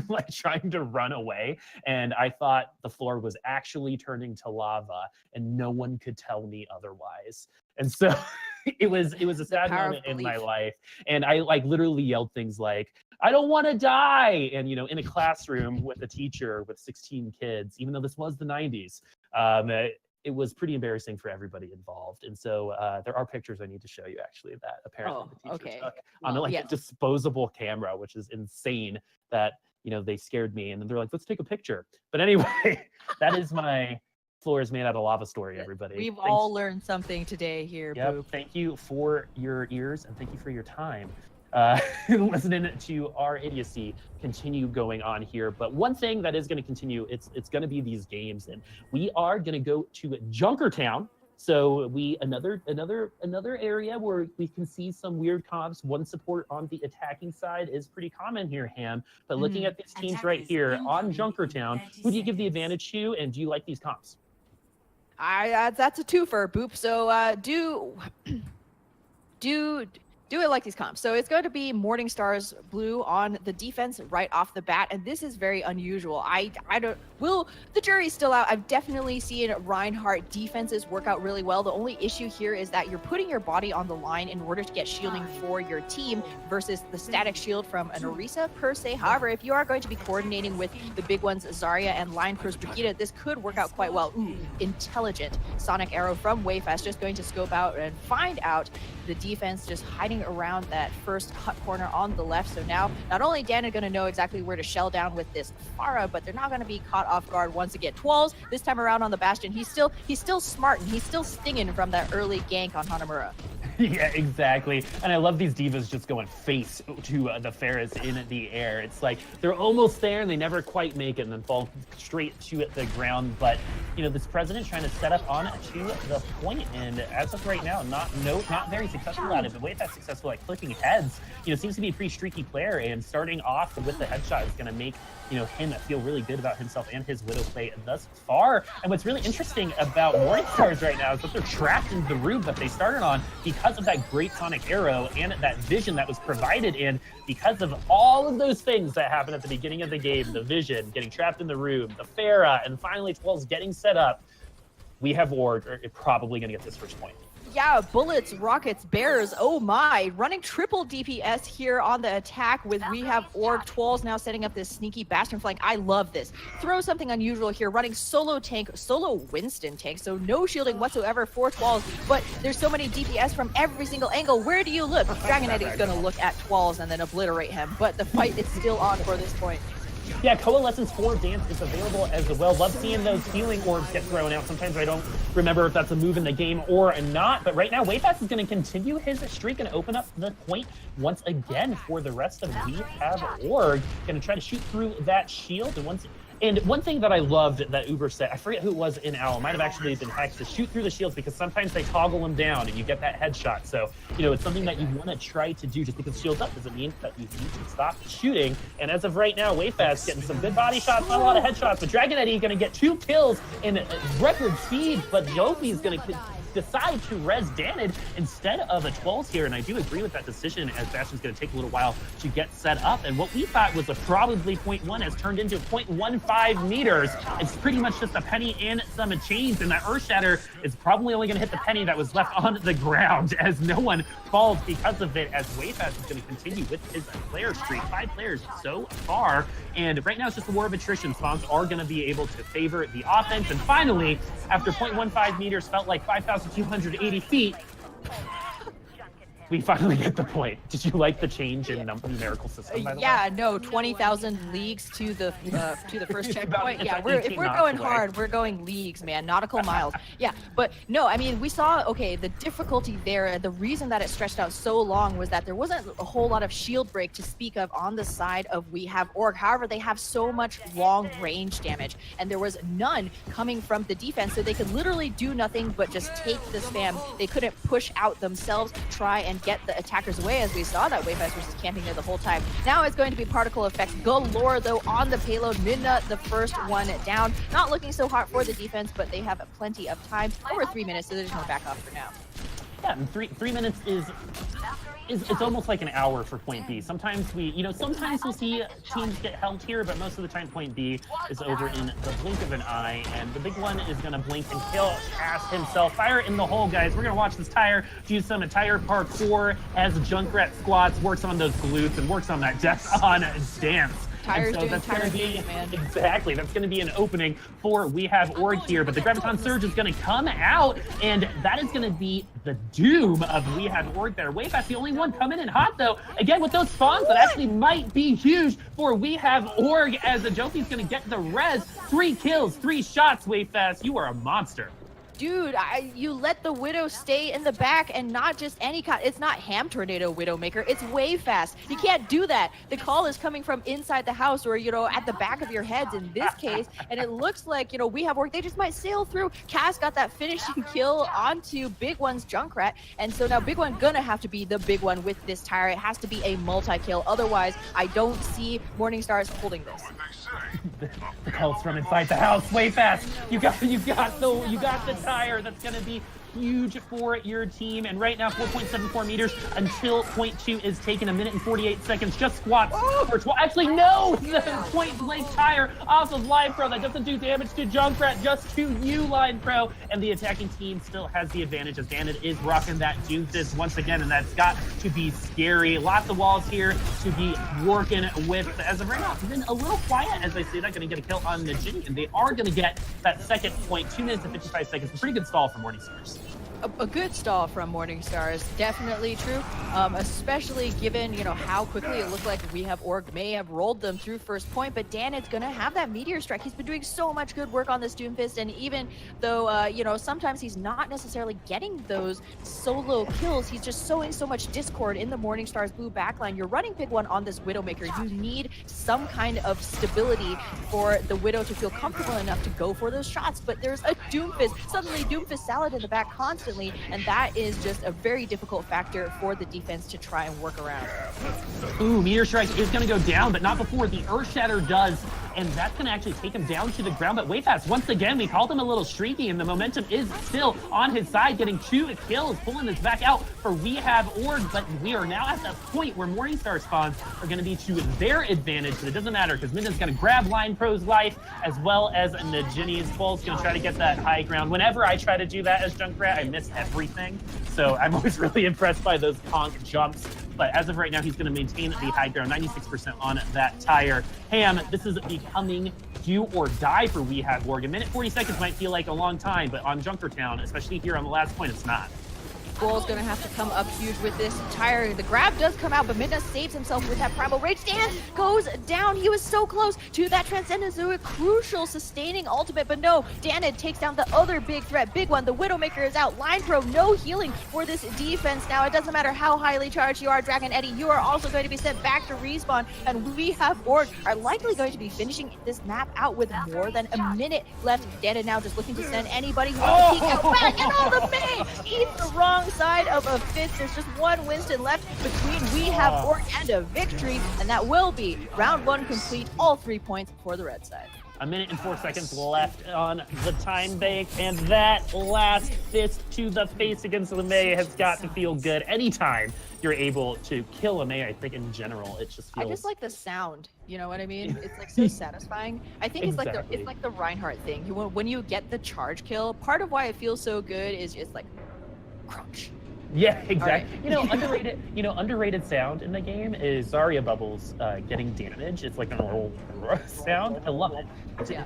like trying to run away. And I thought the floor was actually turning to lava, and no one could tell me otherwise. And so it was a sad moment in my life. And I literally yelled things like, I don't want to die. And, in a classroom with a teacher with 16 kids, even though this was the 90s, it was pretty embarrassing for everybody involved. And so there are pictures I need to show you actually that apparently the teacher took on a disposable camera, which is insane that, they scared me. And then they're like, let's take a picture. But anyway, that is my floor is made out of lava story, everybody. We've all learned something today here, Boop. Thank you for your ears and thank you for your time. listening to our idiocy continue going on here. But one thing that is going to continue, it's going to be these games, and we are going to go to Junkertown. So another area where we can see some weird comps. One support on the attacking side is pretty common here, Ham. But looking at these teams right here on Junkertown, who do you give the advantage to, and do you like these comps? That's a twofer, Boop. So do it like these comps. So it's going to be MorningStars Blue on the defense right off the bat, and this is very unusual. The jury's still out. I've definitely seen Reinhardt defenses work out really well. The only issue here is that you're putting your body on the line in order to get shielding for your team versus the static shield from an Orisa per se. However, if you are going to be coordinating with the big ones, Zarya and Lion Crow's Brigitte, this could work out quite well. Ooh, intelligent Sonic Arrow from Wayfast, just going to scope out and find out the defense just hiding around that first cut corner on the left. So now not only Dan is going to know exactly where to shell down with this Pharah, but they're not going to be caught off guard once again. Twals this time around on the Bastion. He's still smart, and he's still stinging from that early gank on Hanamura. Yeah, exactly. And I love these divas just going face to the Pharahs in the air. It's like they're almost there and they never quite make it and then fall straight to the ground. But, you know, this president trying to set up on to the point, and as of right now, not very successful at it. But way that's successful at clicking heads, you know, seems to be a pretty streaky player, and starting off with the headshot is going to make, you know, him feel really good about himself and his Widow play thus far. And what's really interesting about MorningStars right now is that they're trapped in the room that they started on because of that great Sonic Arrow and that vision that was provided, and because of all of those things that happened at the beginning of the game, the vision, getting trapped in the room, the Pharah, and finally 12's getting set up, we have Org probably going to get this first point. Yeah, bullets, rockets, bears, oh my. Running triple DPS here on the attack with we have Org. Twals now setting up this sneaky Bastion flank. I love this. Throw something unusual here, running solo Winston tank, so no shielding whatsoever for Twals, but there's so many DPS from every single angle. Where do you look? Dragon Eddy is going to look at Twals and then obliterate him, but the fight is still on for this point. Yeah, Coalescence 4 Dance is available as well. Love seeing those healing orbs get thrown out. Sometimes I don't remember if that's a move in the game or not, but right now Wayfast is going to continue his streak and open up the point once again for the rest of We Have Org. Going to try to shoot through that shield, and one thing that I loved that Uber said, I forget who it was in Owl, might have actually been Hex, to shoot through the shields, because sometimes they toggle them down and you get that headshot. So, you know, it's something that you want to try to do. Just because shields up doesn't mean that you need to stop shooting. And as of right now, Wayfast getting some good body shots, not a lot of headshots, but Dragon Eddy going to get 2 kills in record speed, but Yofi is going to decide to res Danid instead of a 12s here, and I do agree with that decision, as Bastion's going to take a little while to get set up, and what we thought was a probably 0.1 has turned into 0.15 meters. It's pretty much just a penny and some chains, and that Earthshatter is probably only going to hit the penny that was left on the ground, as no one falls because of it, as Wayfast is going to continue with his player streak. 5 players so far, and right now it's just a war of attrition. Spawns are going to be able to favor the offense, and finally, after 0.15 meters felt like 5,280 feet, we finally get the point. Did you like the change in numerical system, by the way? Yeah, no, 20,000 leagues to the first checkpoint. Yeah, if we're going hard, we're going leagues, man, nautical miles. Yeah, but no, I mean, we saw, okay, the difficulty there, the reason that it stretched out so long was that there wasn't a whole lot of shield break to speak of on the side of We Have Org. However, they have so much long range damage, and there was none coming from the defense, so they could literally do nothing but just take the spam. They couldn't push out themselves, try and get the attackers away, as we saw that Wayfast was just camping there the whole time. Now it's going to be particle effects galore, though, on the payload. Midna, the first one down. Not looking so hot for the defense, but they have plenty of time. Over 3 minutes, so they're just going to back off for now. Yeah, and 3 minutes is it's almost like an hour for point B. Sometimes we'll see teams get held here, but most of the time point B is over in the blink of an eye, and the big one is going to blink and kill Cass himself. Fire in the hole, guys. We're going to watch this Tire do some tire parkour as Junkrat squats, works on those glutes, and works on that death on dance. Tire's doing that's Tire going to be things, man. exactly. That's going to be an opening for We Have Org here, but the Graviton Surge is going to come out, and that is going to be the doom of We Have Org there. Wayfast the only one coming in hot, though. Again, with those spawns, that actually might be huge for We Have Org, as the Joki's going to get the res. 3 kills, 3 shots, Wayfast. You are a monster. dude, you let the Widow stay in the back and not just any kind. It's not Ham Tornado Widowmaker. It's way fast. You can't do that. The call is coming from inside the house or, at the back of your heads in this case. And it looks like, we have work. They just might sail through. Cass got that finishing kill onto Big One's Junkrat. And so now Big One gonna have to be the big one with this tire. It has to be a multi-kill. Otherwise, I don't see MorningStars holding this. The call's from inside the house, way fast. You got the tire. That's gonna be huge for your team. And right now, 4.74 meters until point 2 is taken. 1 minute and 48 seconds. Just squats for 12. Actually, no! The point blank tire off of Line Pro. That doesn't do damage to Junkrat, just to you, Line Pro. And the attacking team still has the advantage as Danid is rocking that Doomfist once again. And that's got to be scary. Lots of walls here to be working with. As of right now, it's been a little quiet as they say that. Going to get a kill on Najini. And they are going to get that second point. 2 minutes and 55 seconds. A pretty good stall for MorningStars. A good stall from MorningStars, definitely true, especially given, how quickly it looked like We Have Org may have rolled them through first point, but Danid's going to have that Meteor Strike. He's been doing so much good work on this Doomfist, and even though, sometimes he's not necessarily getting those solo kills, he's just sowing so much discord in the MorningStars blue backline. You're running Big One on this Widowmaker. You need some kind of stability for the Widow to feel comfortable enough to go for those shots, but there's a Doomfist. Suddenly, Doomfist salad in the back constantly, and that is just a very difficult factor for the defense to try and work around. Ooh, Meteor Strike is going to go down, but not before the Earth Shatter does, and that's going to actually take him down to the ground, but way fast. Once again, we called him a little streaky, and the momentum is still on his side, getting 2 kills, pulling this back out for We Have Org, but we are now at that point where MorningStar spawns are going to be to their advantage, but it doesn't matter, because Minden's going to grab Line Pro's life, as well as Najini's. Paul's going to try to get that high ground. Whenever I try to do that as Junkrat, I miss everything, so I'm always really impressed by those conk jumps. But as of right now, he's going to maintain the high ground, 96% on that tire. Ham, this is becoming do or die for We Have Org. 1 minute 40 seconds might feel like a long time, but on Junkertown, especially here on the last point, it's not. Bull's gonna have to come up huge with this tire. The grab does come out, but Midna saves himself with that Primal Rage. Dan goes down. He was so close to that Transcendence, a crucial sustaining ultimate, but no, Danid takes down the other big threat. Big One, the Widowmaker is out. Line Pro, no healing for this defense. Now, it doesn't matter how highly charged you are, Dragon Eddie, you are also going to be sent back to respawn, and We Have Org are likely going to be finishing this map out with more than a minute left. Danid now just looking to send anybody who wants to peek out back, and all the May eats the wrong side of a fist. There's just one Winston left between We Have Org and a victory, and that will be round 1 complete, all 3 points for the red side. 1 minute and 4 seconds left on the time bank, and that last fist to the face against the May has got to feel good. Anytime you're able to kill a May, I think in general, it just feels... I just like the sound, you know what I mean? It's like so satisfying. I think Exactly. it's like the Reinhardt thing. When you get the charge kill, part of why it feels so good is just like crunch. Yeah, exactly. Right. Underrated sound in the game is Zarya bubbles getting damage. It's like a normal sound. I love it. Yeah.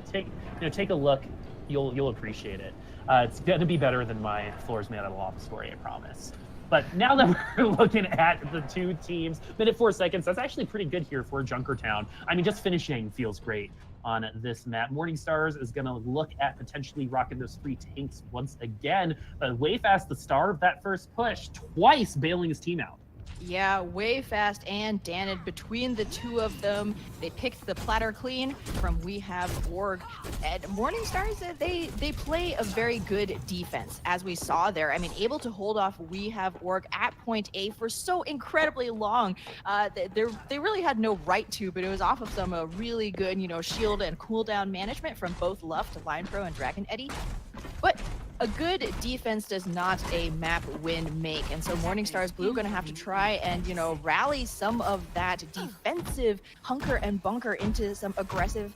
Take a look. You'll appreciate it. It's going to be better than my Floors Made Out of Lava story, I promise. But now that we're looking at the two teams, minute 4 seconds, that's actually pretty good here for Junkertown. I mean, just finishing feels great on this map. MorningStars is going to look at potentially rocking those 3 tanks once again, but way fast to starve that first push, twice bailing his team out. Yeah, way fast and Danid between the two of them. They picked the platter clean from We Have Org. And MorningStars, they play a very good defense, as we saw there. I mean, able to hold off We Have Org at point A for so incredibly long. They really had no right to, but it was off of some really good, shield and cooldown management from both Luft, Line Pro, and Dragon Eddie. But a good defense does not a map win make, and so MorningStars Blue going to have to try and, rally some of that defensive hunker and bunker into some aggressive,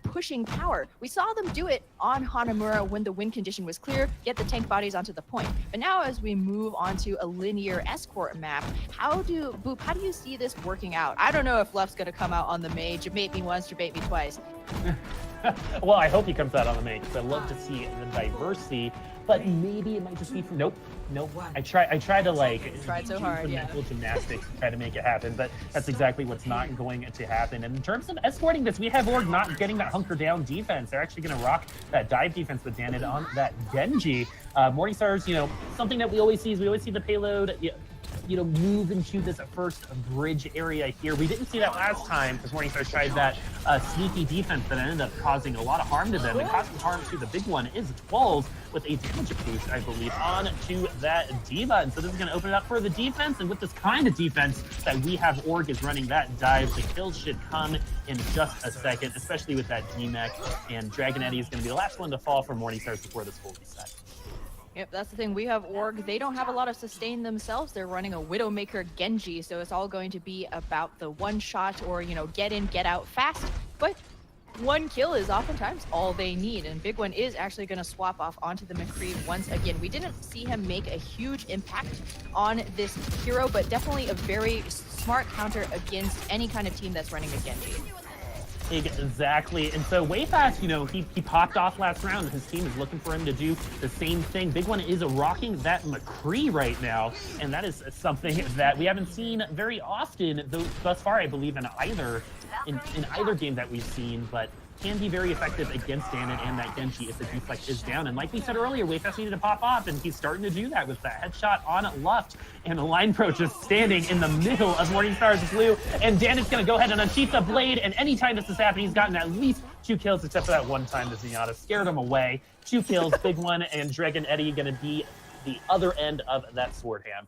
pushing power. We saw them do it on Hanamura when the win condition was clear, get the tank bodies onto the point. But now as we move on to a linear escort map, how do you see this working out? I don't know if Luft's going to come out on the mage, debate me once, debate me twice. Well, I hope he comes out on the main because I love to see the diversity. But maybe it might just be from nope. I try to like tried so do hard, some yeah. mental gymnastics to try to make it happen, but that's exactly what's not going to happen. And in terms of escorting this, we have Org not getting that hunker down defense. They're actually going to rock that dive defense with Danid on that Genji. MorningStars, something that we always see is the payload. Move into this first bridge area here. We didn't see that last time because MorningStars tried that sneaky defense that ended up causing a lot of harm to them and causing harm to the big one is 12 with a damage boost, I believe, on to that D.Va. And so this is going to open it up for the defense. And with this kind of defense that we have, Org is running that dive. The kills should come in just a second, especially with that D-Mech. And Dragon Eddy is going to be the last one to fall for MorningStars before this full reset. Yep, that's the thing. We have Org. They don't have a lot of sustain themselves. They're running a Widowmaker Genji, so it's all going to be about the one shot or, get in, get out fast. But one kill is oftentimes all they need, and Big One is actually going to swap off onto the McCree once again. We didn't see him make a huge impact on this hero, but definitely a very smart counter against any kind of team that's running a Genji. Exactly. And so way fast, he popped off last round. His team is looking for him to do the same thing. Big One is rocking that McCree right now. And that is something that we haven't seen very often thus far, I believe, in either game that we've seen. But can be very effective against Danid and that Genji if the deflect is down. And like we said earlier, Wayfast needed to pop off, and he's starting to do that with that headshot on Luft. And the line pro just standing in the middle of MorningStars Blue. And Danid's going to go ahead and unsheath the blade. And anytime this has happened, he's gotten at least 2 kills, except for that one time the Zenyatta scared him away. 2 kills, Big One and Dragon Eddy going to be the other end of that sword hand.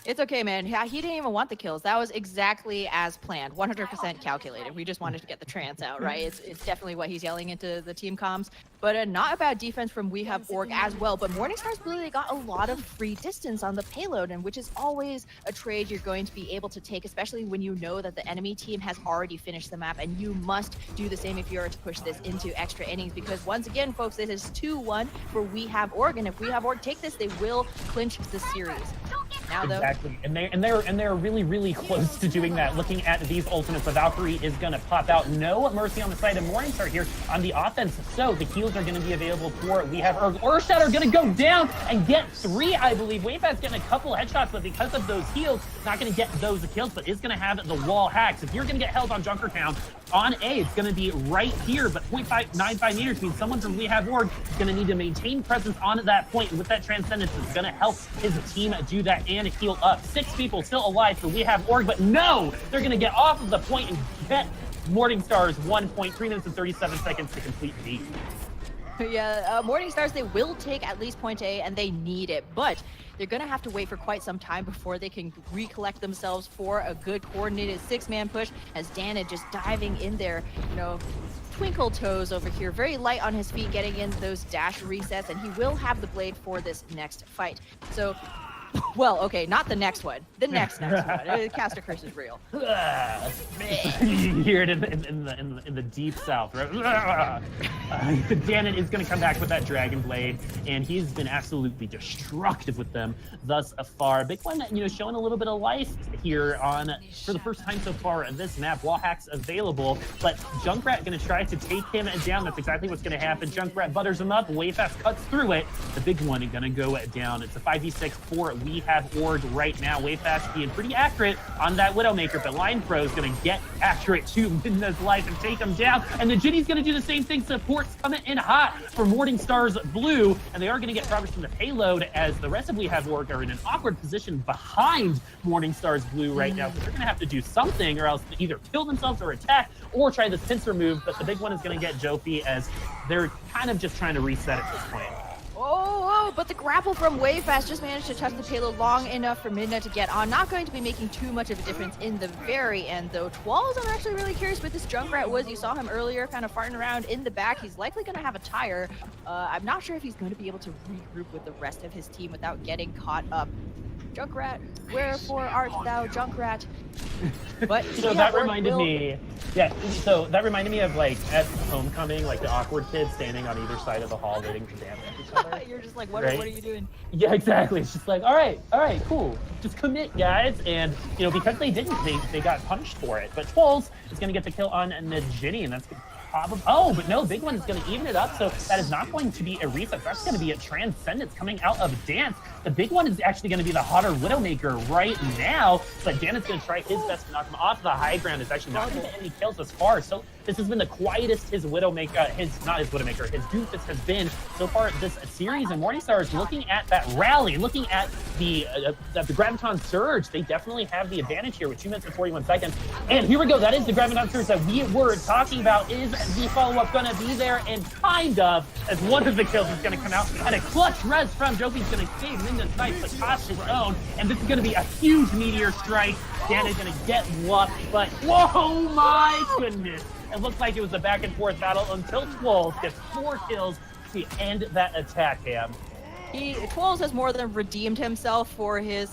It's okay, man. Yeah, he didn't even want the kills. That was exactly as planned, 100% calculated. We just wanted to get the trance out, right? It's definitely what he's yelling into the team comms. But not a bad defense from We Have Org as well. But MorningStars Blue, they got a lot of free distance on the payload, and which is always a trade you're going to be able to take, especially when you know that the enemy team has already finished the map, and you must do the same if you are to push this into extra innings. Because once again, folks, this is 2-1 for We Have Org, and if We Have Org take this, they will clinch the series. Now, though, exactly, and they're really, really close to doing that. Looking at these ultimates, the Valkyrie is going to pop out. No mercy on the side of Morningstar here on the offense. So the heals are going to be available for We Have Org. Urshad are going to go down and get 3, I believe. Wayfat's getting a couple headshots, but because of those heals, not going to get those kills, but is going to have the wall hacks. If you're going to get held on Junkertown on A, it's going to be right here, but 0.95 meters means someone from We Have Org is going to need to maintain presence on that point, and with that Transcendence, it's going to help his team do that and heal up. 6 people still alive for We Have Org, but no! They're going to get off of the point and get MorningStars 1 point, 3 minutes and 37 seconds to complete B. Yeah, MorningStars, they will take at least point A, and they need it, but they're going to have to wait for quite some time before they can recollect themselves for a good coordinated 6-man push, as Danid just diving in there, twinkle toes over here, very light on his feet, getting in those dash resets, and he will have the blade for this next fight. So, well, okay, not the next one. The next one. Caster Curse is real. You hear it in the deep south, right? Danid is going to come back with that Dragon Blade, and he's been absolutely destructive with them thus far. Big One, showing a little bit of life here for the first time so far in this map. Wall hacks available, but Junkrat going to try to take him down. That's exactly what's going to happen. Junkrat butters him up. Wayfast cuts through it. The Big One is going to go down. It's a 5v6 for We Have Org right now. Wayfast being pretty accurate on that Widowmaker, but Line Pro is going to get accurate to Midna's life and take him down. And the Jinny's going to do the same thing. Support's coming in hot for MorningStars Blue, and they are going to get progress from the payload as the rest of We Have Org are in an awkward position behind MorningStars Blue right now. So they're going to have to do something or else either kill themselves or attack or try this pincer move, but the Big One is going to get Jofi as they're kind of just trying to reset at this point. Oh, but the grapple from Wayfast just managed to touch the payload long enough for Midna to get on. Not going to be making too much of a difference in the very end, though. Twalls, I'm actually really curious what this Junkrat was. You saw him earlier kind of farting around in the back. He's likely going to have a tire. I'm not sure if he's going to be able to regroup with the rest of his team without getting caught up. Junkrat, wherefore art thou, Junkrat? But so that reminded me of like at homecoming, like the awkward kids standing on either side of the hall waiting to dance with each other. You're just like, what right? are you doing? Yeah, exactly. It's just like, all right, cool. Just commit, guys. And because they didn't, they got punished for it. But Twalls is gonna get the kill on the Jinny, and that's probably, oh, but no, Big One is going to even it up, so that is not going to be a reset. That's going to be a Transcendence coming out of Dance. The Big One is actually going to be the hotter Widowmaker right now, but Dan is going to try his best to knock him off the high ground. Is actually not going to get any kills thus far, so this has been the quietest his Widowmaker, his Doomfist has been so far this series, and MorningStars looking at that rally, looking at the Graviton Surge, they definitely have the advantage here with 2 minutes and 41 seconds. And here we go, that is the Graviton Surge that we were talking about. Is the follow-up going to be there? And kind of, as one of the kills is going to come out, and a clutch res from Jopi's going to save Linda's knife, but cost his own, and this is going to be a huge meteor strike. Dan is going to get luck, but whoa, my goodness. It looks like it was a back and forth battle until Twolz gets 4 kills to end that attack, Cam. Twolz has more than redeemed himself for his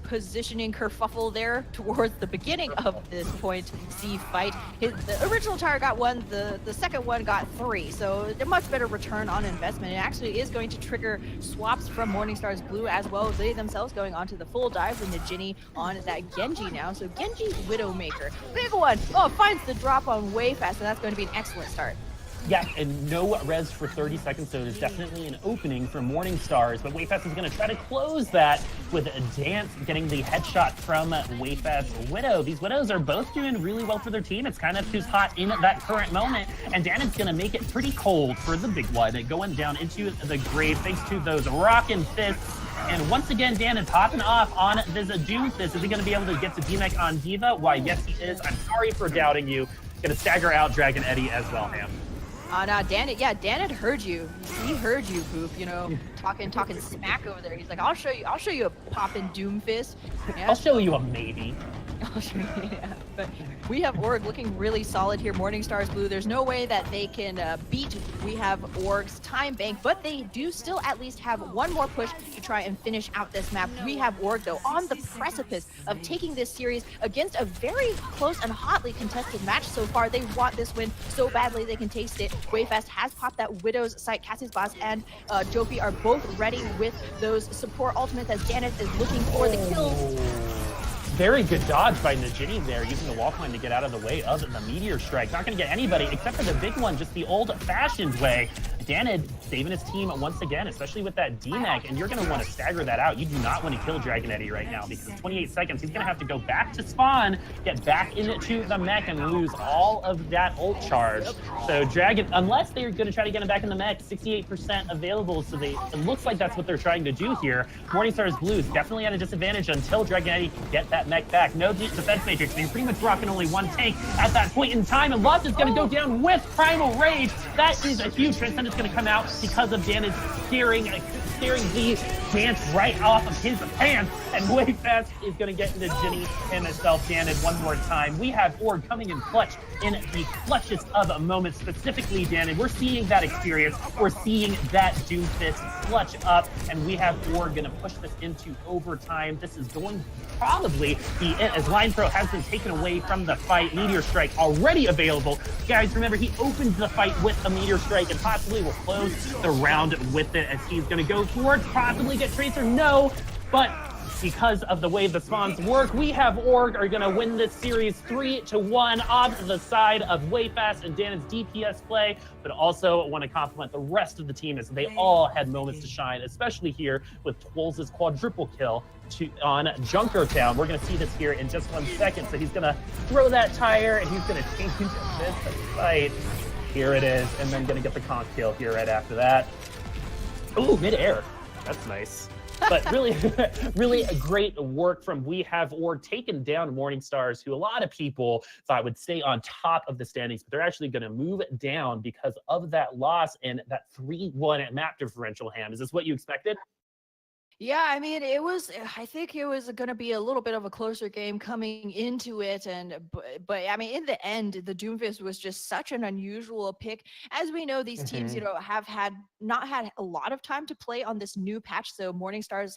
positioning kerfuffle there towards the beginning of this point C fight. The original tire got 1, the second one got 3, so a much better return on investment. It actually is going to trigger swaps from MorningStars Blue as well. They themselves going onto the full dive into Ginny on that Genji now. So Genji Widowmaker, big one. Oh, finds the drop on way fast, and that's going to be an excellent start. Yeah, and no res for 30 seconds, so there's definitely an opening for MorningStars, but Wayfast is going to try to close that with a Dance getting the headshot from Wayfast Widow. These Widows are both doing really well for their team. It's kind of who's hot in that current moment, and Dan is going to make it pretty cold for the Big One, going down into the grave thanks to those rockin' fists. And once again, Dan is hopping off on this Doomfist. Is he going to be able to get to DMEC on D.Va? Why, yes, he is. I'm sorry for doubting you. Going to stagger out Dragon Eddie as well, Ham. No, Dan had heard you. He heard you, Boop, you know, talking smack over there. He's like, I'll show you a poppin' Doomfist. Yeah. I'll show you a maybe. Yeah, but we have Org looking really solid here. MorningStars Blue, there's no way that they can beat We Have Org's time bank, but they do still at least have one more push to try and finish out this map. We Have Org, though, on the precipice of taking this series against a very close and hotly contested match so far. They want this win so badly they can taste it. Wayfest has popped that Widow's sight. Cassie's boss and Jopi are both ready with those support ultimates as Janet is looking for the kills. Very good dodge by Najini there, using the wall climb to get out of the way of the meteor strike. Not going to get anybody except for the Big One, just the old-fashioned way. Danid saving his team once again, especially with that DMAC, and you're going to want to stagger that out. You do not want to kill Dragon Eddie right now because in 28 seconds, he's going to have to go back to spawn, get back into the mech, and lose all of that ult charge. So Dragon, unless they're going to try to get him back in the mech, 68% available, so it looks like that's what they're trying to do here. MorningStars Blue is definitely at a disadvantage until Dragon Eddie can get that mech back. No defense matrix, you're pretty much rocking only one tank at that point in time, and Lust is going to go down with Primal Rage. That is a huge Transcendence going to come out because of Danid steering the Dance right off of his pants, and Wayfast is going to get into Ginny and himself. Danid one more time. We have Org coming in clutch in the clutchest of moments, specifically Danid. We're seeing that experience. We're seeing that Doomfist clutch up, and we have Org going to push this into overtime. This is going to probably be it, as Line Pro has been taken away from the fight. Meteor Strike already available. Guys, remember, he opens the fight with a Meteor Strike and possibly will close the round with it, as he's going to go for it, possibly get Tracer. No, but because of the way the spawns work, We Have Org are going to win this series 3-1 off to the side of Wayfast and Dan's DPS play, but also want to compliment the rest of the team as they all had moments to shine, especially here with Twolz's quadruple kill on Junkertown. We're going to see this here in just 1 second. So he's going to throw that tire and he's going to change this fight. Here it is, and then going to get the conk kill here right after that. Ooh, mid-air. That's nice. But really, really great work from We Have Org, taking down MorningStars, who a lot of people thought would stay on top of the standings, but they're actually going to move down because of that loss and that 3-1 map differential. Ham, is this what you expected? Yeah, I mean, I think it was going to be a little bit of a closer game coming into it. But I mean, in the end, the Doomfist was just such an unusual pick. As we know, these teams, have not had a lot of time to play on this new patch. So MorningStars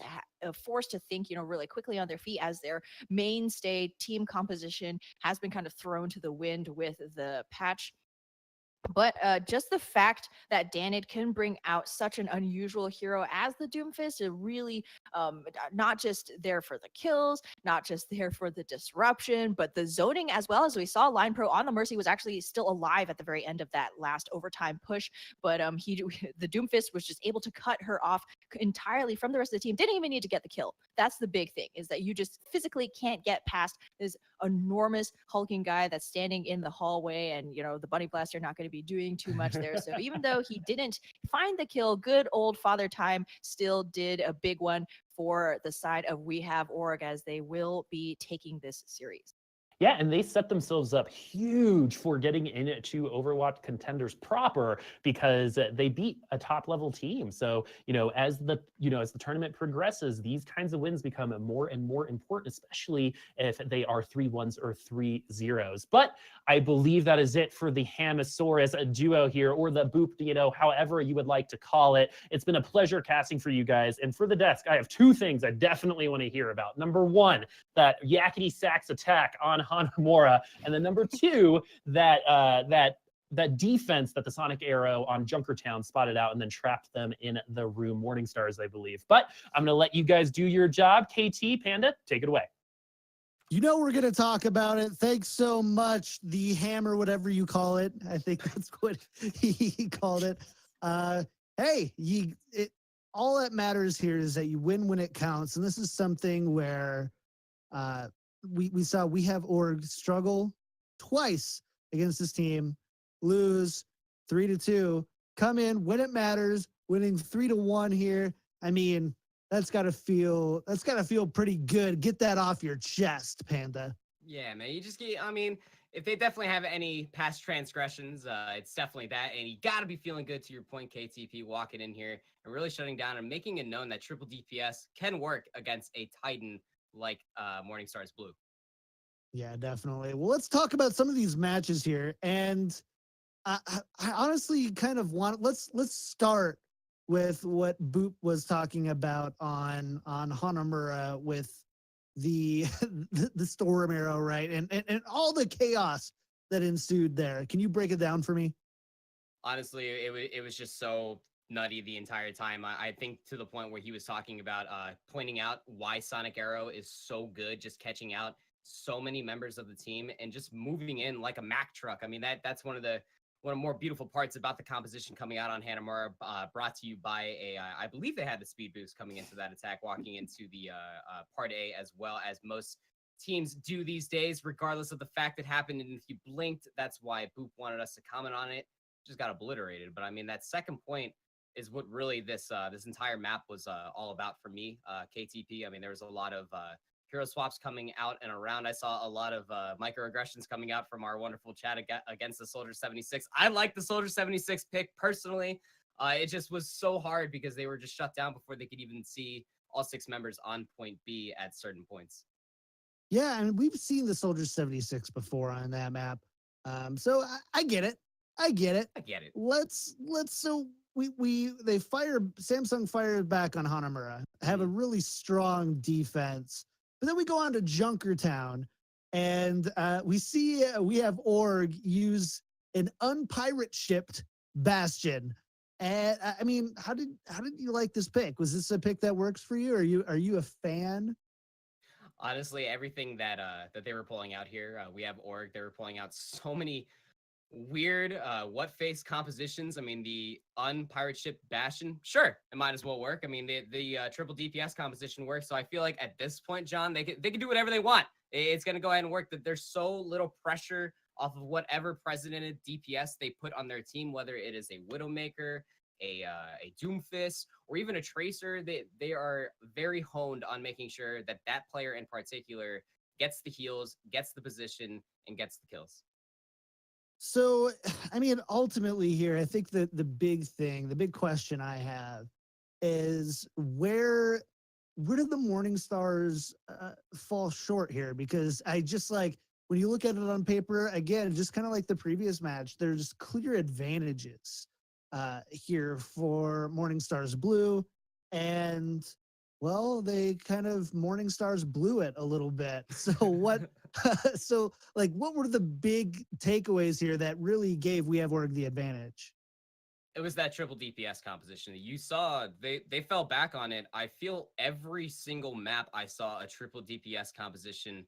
forced to think, really quickly on their feet as their mainstay team composition has been kind of thrown to the wind with the patch. But just the fact that Danid can bring out such an unusual hero as the Doomfist is really not just there for the kills, not just there for the disruption, but the zoning as well. As we saw, Line Pro on the Mercy was actually still alive at the very end of that last overtime push, but the Doomfist was just able to cut her off entirely from the rest of the team. Didn't even need to get the kill. That's the big thing, is that you just physically can't get past this enormous hulking guy that's standing in the hallway, and the Bunny Blaster not going to be doing too much there. So even though he didn't find the kill, good old Father Time still did a big one for the side of We Have Org, as they will be taking this series. Yeah, and they set themselves up huge for getting into Overwatch Contenders proper, because they beat a top-level team. So, as the tournament progresses, these kinds of wins become more and more important, especially if they are 3-1s or 3-0s. But I believe that is it for the Hamasaurus duo here, or the Boop, however you would like to call it. It's been a pleasure casting for you guys. And for the desk, I have two things I definitely want to hear about. Number one, that Yakety Sax attack on Hanamura, and then number two, that defense that the Sonic Arrow on Junkertown spotted out and then trapped them in the room. MorningStars, I believe. But I'm going to let you guys do your job. KT, Panda, take it away. We're going to talk about it. Thanks so much, the Hammer, whatever you call it. I think that's what he called it. Hey, all that matters here is that you win when it counts. And this is something where we saw We Have Org struggle twice against this team, lose 3-2, come in when it matters, winning 3-1 here. I mean, that's gotta feel pretty good. Get that off your chest, Panda. Yeah, man. If they definitely have any past transgressions, it's definitely that. And you got to be feeling good, to your point, KTP, walking in here and really shutting down and making it known that triple DPS can work against a Titan like MorningStars Blue. Yeah, definitely. Well, let's talk about some of these matches here. And I honestly kind of let's start with what Boop was talking about on Hanamura with the Storm Arrow, right? And all the chaos that ensued there. Can you break it down for me? Honestly, it was just so nutty the entire time. I think to the point where he was talking about pointing out why Sonic Arrow is so good, just catching out so many members of the team and just moving in like a Mack truck. I mean, that's one of the more beautiful parts about the composition coming out on Hanamura, brought to you by I believe they had the speed boost coming into that attack, walking into the part A, as well as most teams do these days, regardless of the fact it happened. And if you blinked, that's why Boop wanted us to comment on it. Just got obliterated. But I mean, that second point is what really this entire map was all about for me. KTP, I mean, there was a lot of hero swaps coming out and around. I saw a lot of microaggressions coming out from our wonderful chat against the Soldier 76. I like the Soldier 76 pick personally. It just was so hard because they were just shut down before they could even see all 6 members on point B at certain points. Yeah, and we've seen the Soldier 76 before on that map. So I get it. I get it. So Samsung fired back on Hanamura, have a really strong defense. But then we go on to Junkertown, and we see We Have Org use an unpirate-shipped Bastion. And I mean, how did you like this pick? Was this a pick that works for you? Are you a fan? Honestly, everything that they were pulling out here, We Have Org, they were pulling out so many weird what face compositions. I mean, the unpirate ship Bastion, sure, it might as well work. I mean, the triple DPS composition works. So I feel like at this point, John, they can do whatever they want. It's going to go ahead and work. That there's so little pressure off of whatever precedented DPS they put on their team, whether it is a Widowmaker, a Doomfist, or even a Tracer. They are very honed on making sure that player in particular gets the heals, gets the position, and gets the kills. So, I mean, ultimately here, I think that the big question I have is where did the MorningStars fall short here? Because I just when you look at it on paper, again, just kind of like the previous match, there's clear advantages here for MorningStars Blue. And Well, they kind of MorningStars blew it a little bit. So what? So like, what were the big takeaways here that really gave We Have Org the advantage? It was that triple DPS composition. You saw they fell back on it. I feel every single map I saw a triple DPS composition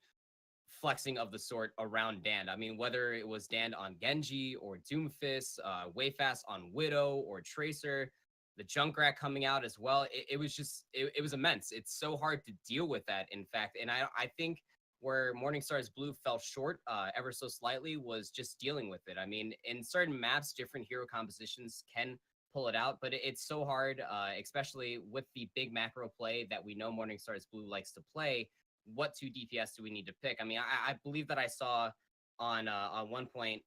flexing of the sort around Dand. I mean, whether it was Dand on Genji or Doomfist, Wayfast on Widow or Tracer, the Junkrat coming out as well. It was just, it was immense. It's so hard to deal with that, in fact. And I think where MorningStars Blue fell short ever so slightly was just dealing with it. I mean, in certain maps, different hero compositions can pull it out, but it's so hard, especially with the big macro play that we know MorningStars Blue likes to play. What 2 DPS do we need to pick? I mean, I believe that I saw on one point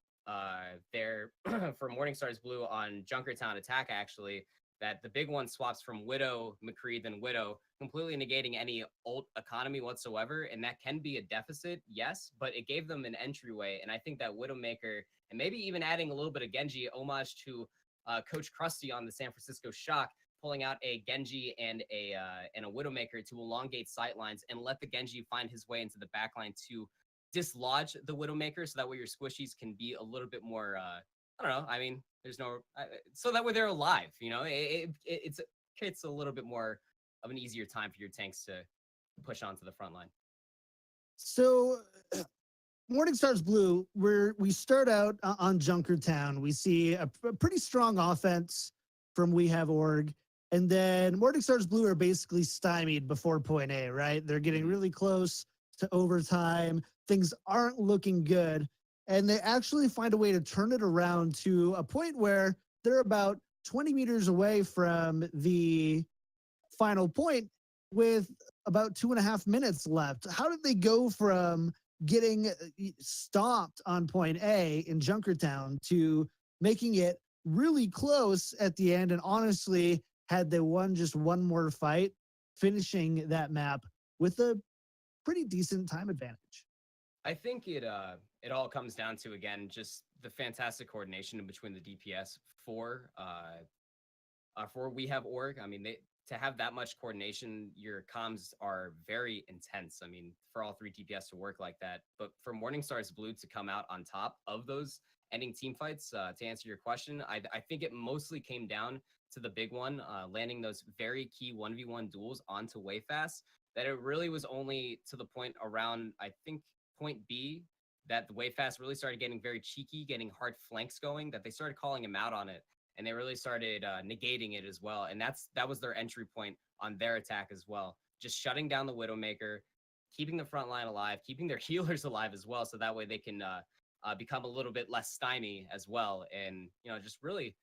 there for MorningStars Blue on Junkertown Attack, actually, that the big one swaps from Widow, McCree, then Widow, completely negating any ult economy whatsoever. And that can be a deficit, yes, but it gave them an entryway. And I think that Widowmaker, and maybe even adding a little bit of Genji, homage to Coach Krusty on the San Francisco Shock, pulling out a Genji and a Widowmaker to elongate sightlines and let the Genji find his way into the backline to dislodge the Widowmaker, so that way your squishies can be a little bit more, I don't know, I mean, there's no, so that way they're alive, you know, it's a little bit more of an easier time for your tanks to push onto the front line. So MorningStars Blue, we start out on Junkertown. We see a pretty strong offense from We Have Org. And then MorningStars Blue are basically stymied before point A, right? They're getting really close to overtime. Things aren't looking good. And they actually find a way to turn it around to a point where they're about 20 meters away from the final point with about 2.5 minutes left. How did they go from getting stomped on point A in Junkertown to making it really close at the end? And honestly, had they won just one more fight, finishing that map with a pretty decent time advantage. I think it all comes down to, again, just the fantastic coordination in between the DPS for We Have Org. I mean, to have that much coordination, your comms are very intense. I mean, for all 3 DPS to work like that, but for MorningStars Blue to come out on top of those ending team fights, to answer your question, I think it mostly came down to the big one, landing those very key 1v1 duels onto Wayfast, that it really was only to the point around, I think, point B, that the Wayfast really started getting very cheeky, getting hard flanks going, that they started calling him out on it, and they really started negating it as well. And that was their entry point on their attack as well. Just shutting down the Widowmaker, keeping the front line alive, keeping their healers alive as well, so that way they can become a little bit less stymie as well, and just really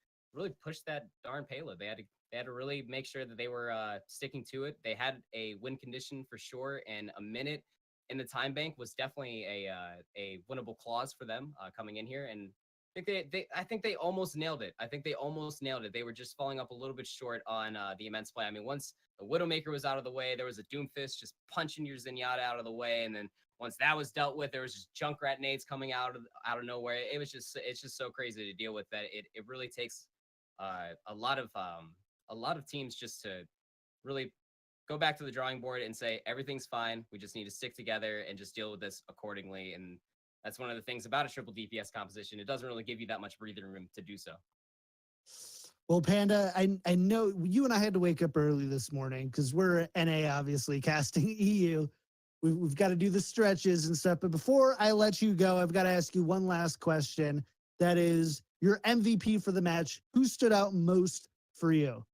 push that darn payload. They had to really make sure that they were sticking to it. They had a win condition for sure, and a minute in the time bank was definitely a winnable clause for them coming in here. And I think they almost nailed it. They were just falling up a little bit short on the immense play. I mean, once the Widowmaker was out of the way, there was a Doomfist just punching your Zenyatta out of the way, and then once that was dealt with, there was just Junkrat nades coming out of nowhere. It's just so crazy to deal with that it really takes a lot of teams just to really go back to the drawing board and say everything's fine. We just need to stick together and just deal with this accordingly. And that's one of the things about a triple DPS composition. It doesn't really give you that much breathing room to do so. Well, Panda, I know you and I had to wake up early this morning because we're NA, obviously, casting EU. We've got to do the stretches and stuff. But before I let you go, I've got to ask you one last question. That is your MVP for the match. Who stood out most for you?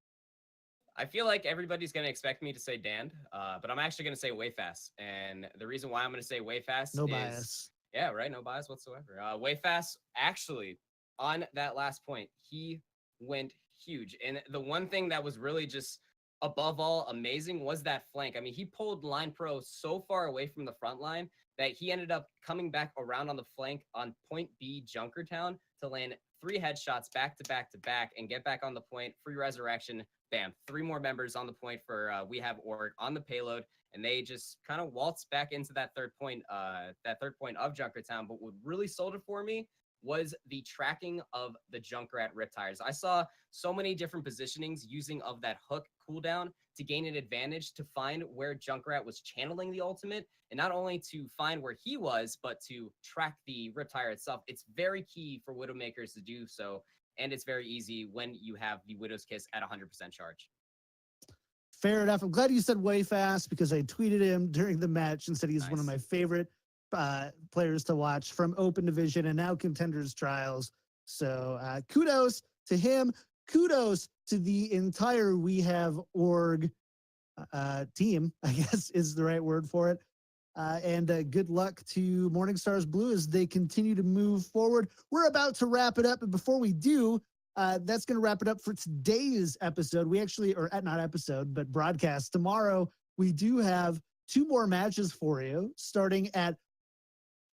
I feel like everybody's going to expect me to say Dand, but I'm actually going to say Wayfast. And the reason why I'm going to say Wayfast No is... bias. Yeah, right. No bias whatsoever. Wayfast, actually, on that last point, he went huge. And the one thing that was really just above all amazing was that flank. I mean, he pulled Line Pro so far away from the front line that he ended up coming back around on the flank on point B, Junkertown, to land 3 headshots back to back to back and get back on the point. Free resurrection. Bam, 3 more members on the point for We Have Org on the payload, and they just kind of waltzed back into that third point of Junkertown. But what really sold it for me was the tracking of the Junkrat Riptires. I saw so many different positionings using of that hook cooldown to gain an advantage, to find where Junkrat was channeling the ultimate, and not only to find where he was, but to track the Riptire itself. It's very key for Widowmakers to do so, and it's very easy when you have the Widow's Kiss at 100% charge. Fair enough. I'm glad you said way fast because I tweeted him during the match and said he's one of my favorite players to watch from Open Division and now Contenders Trials. So kudos to him. Kudos to the entire We Have Org team, I guess is the right word for it. And good luck to MorningStars Blue as they continue to move forward. We're about to wrap it up. But before we do, that's going to wrap it up for today's episode. We actually, or not episode, but broadcast. Tomorrow, we do have 2 more matches for you, starting at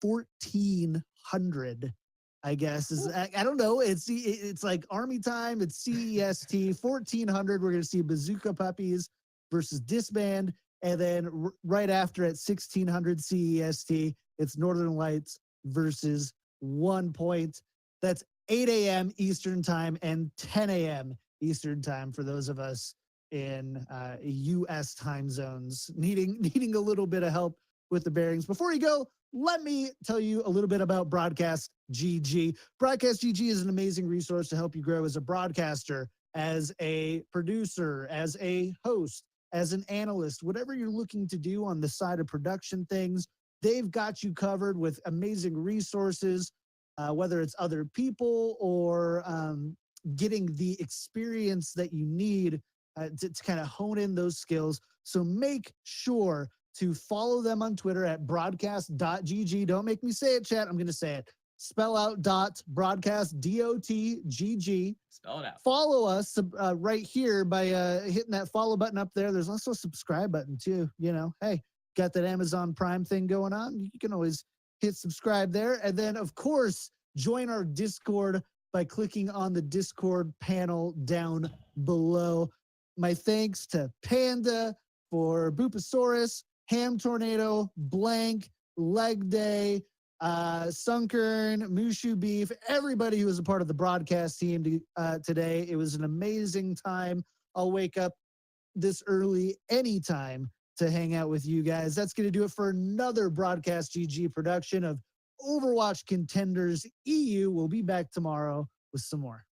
1400. I guess I don't know. It's like Army time. It's CEST 1400. We're going to see Bazooka Puppies versus Disband. And then right after at 1600 CEST, it's Northern Lights versus 1 Point. That's 8 a.m. Eastern time and 10 a.m. Eastern time for those of us in U.S. time zones needing a little bit of help with the bearings. Before you go, let me tell you a little bit about Broadcast.gg. Broadcast.gg is an amazing resource to help you grow as a broadcaster, as a producer, as a host, as an analyst, whatever you're looking to do on the side of production things. They've got you covered with amazing resources, whether it's other people or getting the experience that you need to kind of hone in those skills. So make sure to follow them on Twitter at broadcast.gg. Don't make me say it, chat. I'm going to say it. Spell out .broadcast, DOTGG. Spell it out. Follow us right here by hitting that follow button up there. There's also a subscribe button too. You know, hey, got that Amazon Prime thing going on. You can always hit subscribe there. And then, of course, join our Discord by clicking on the Discord panel down below. My thanks to Panda for Booposaurus, Ham Tornado, Blank, Leg Day, Sunkern, Mushu Beef, everybody who was a part of the broadcast team today. It was an amazing time. I'll wake up this early anytime to hang out with you guys. That's going to do it for another Broadcast.gg production of Overwatch Contenders EU. We'll be back tomorrow with some more.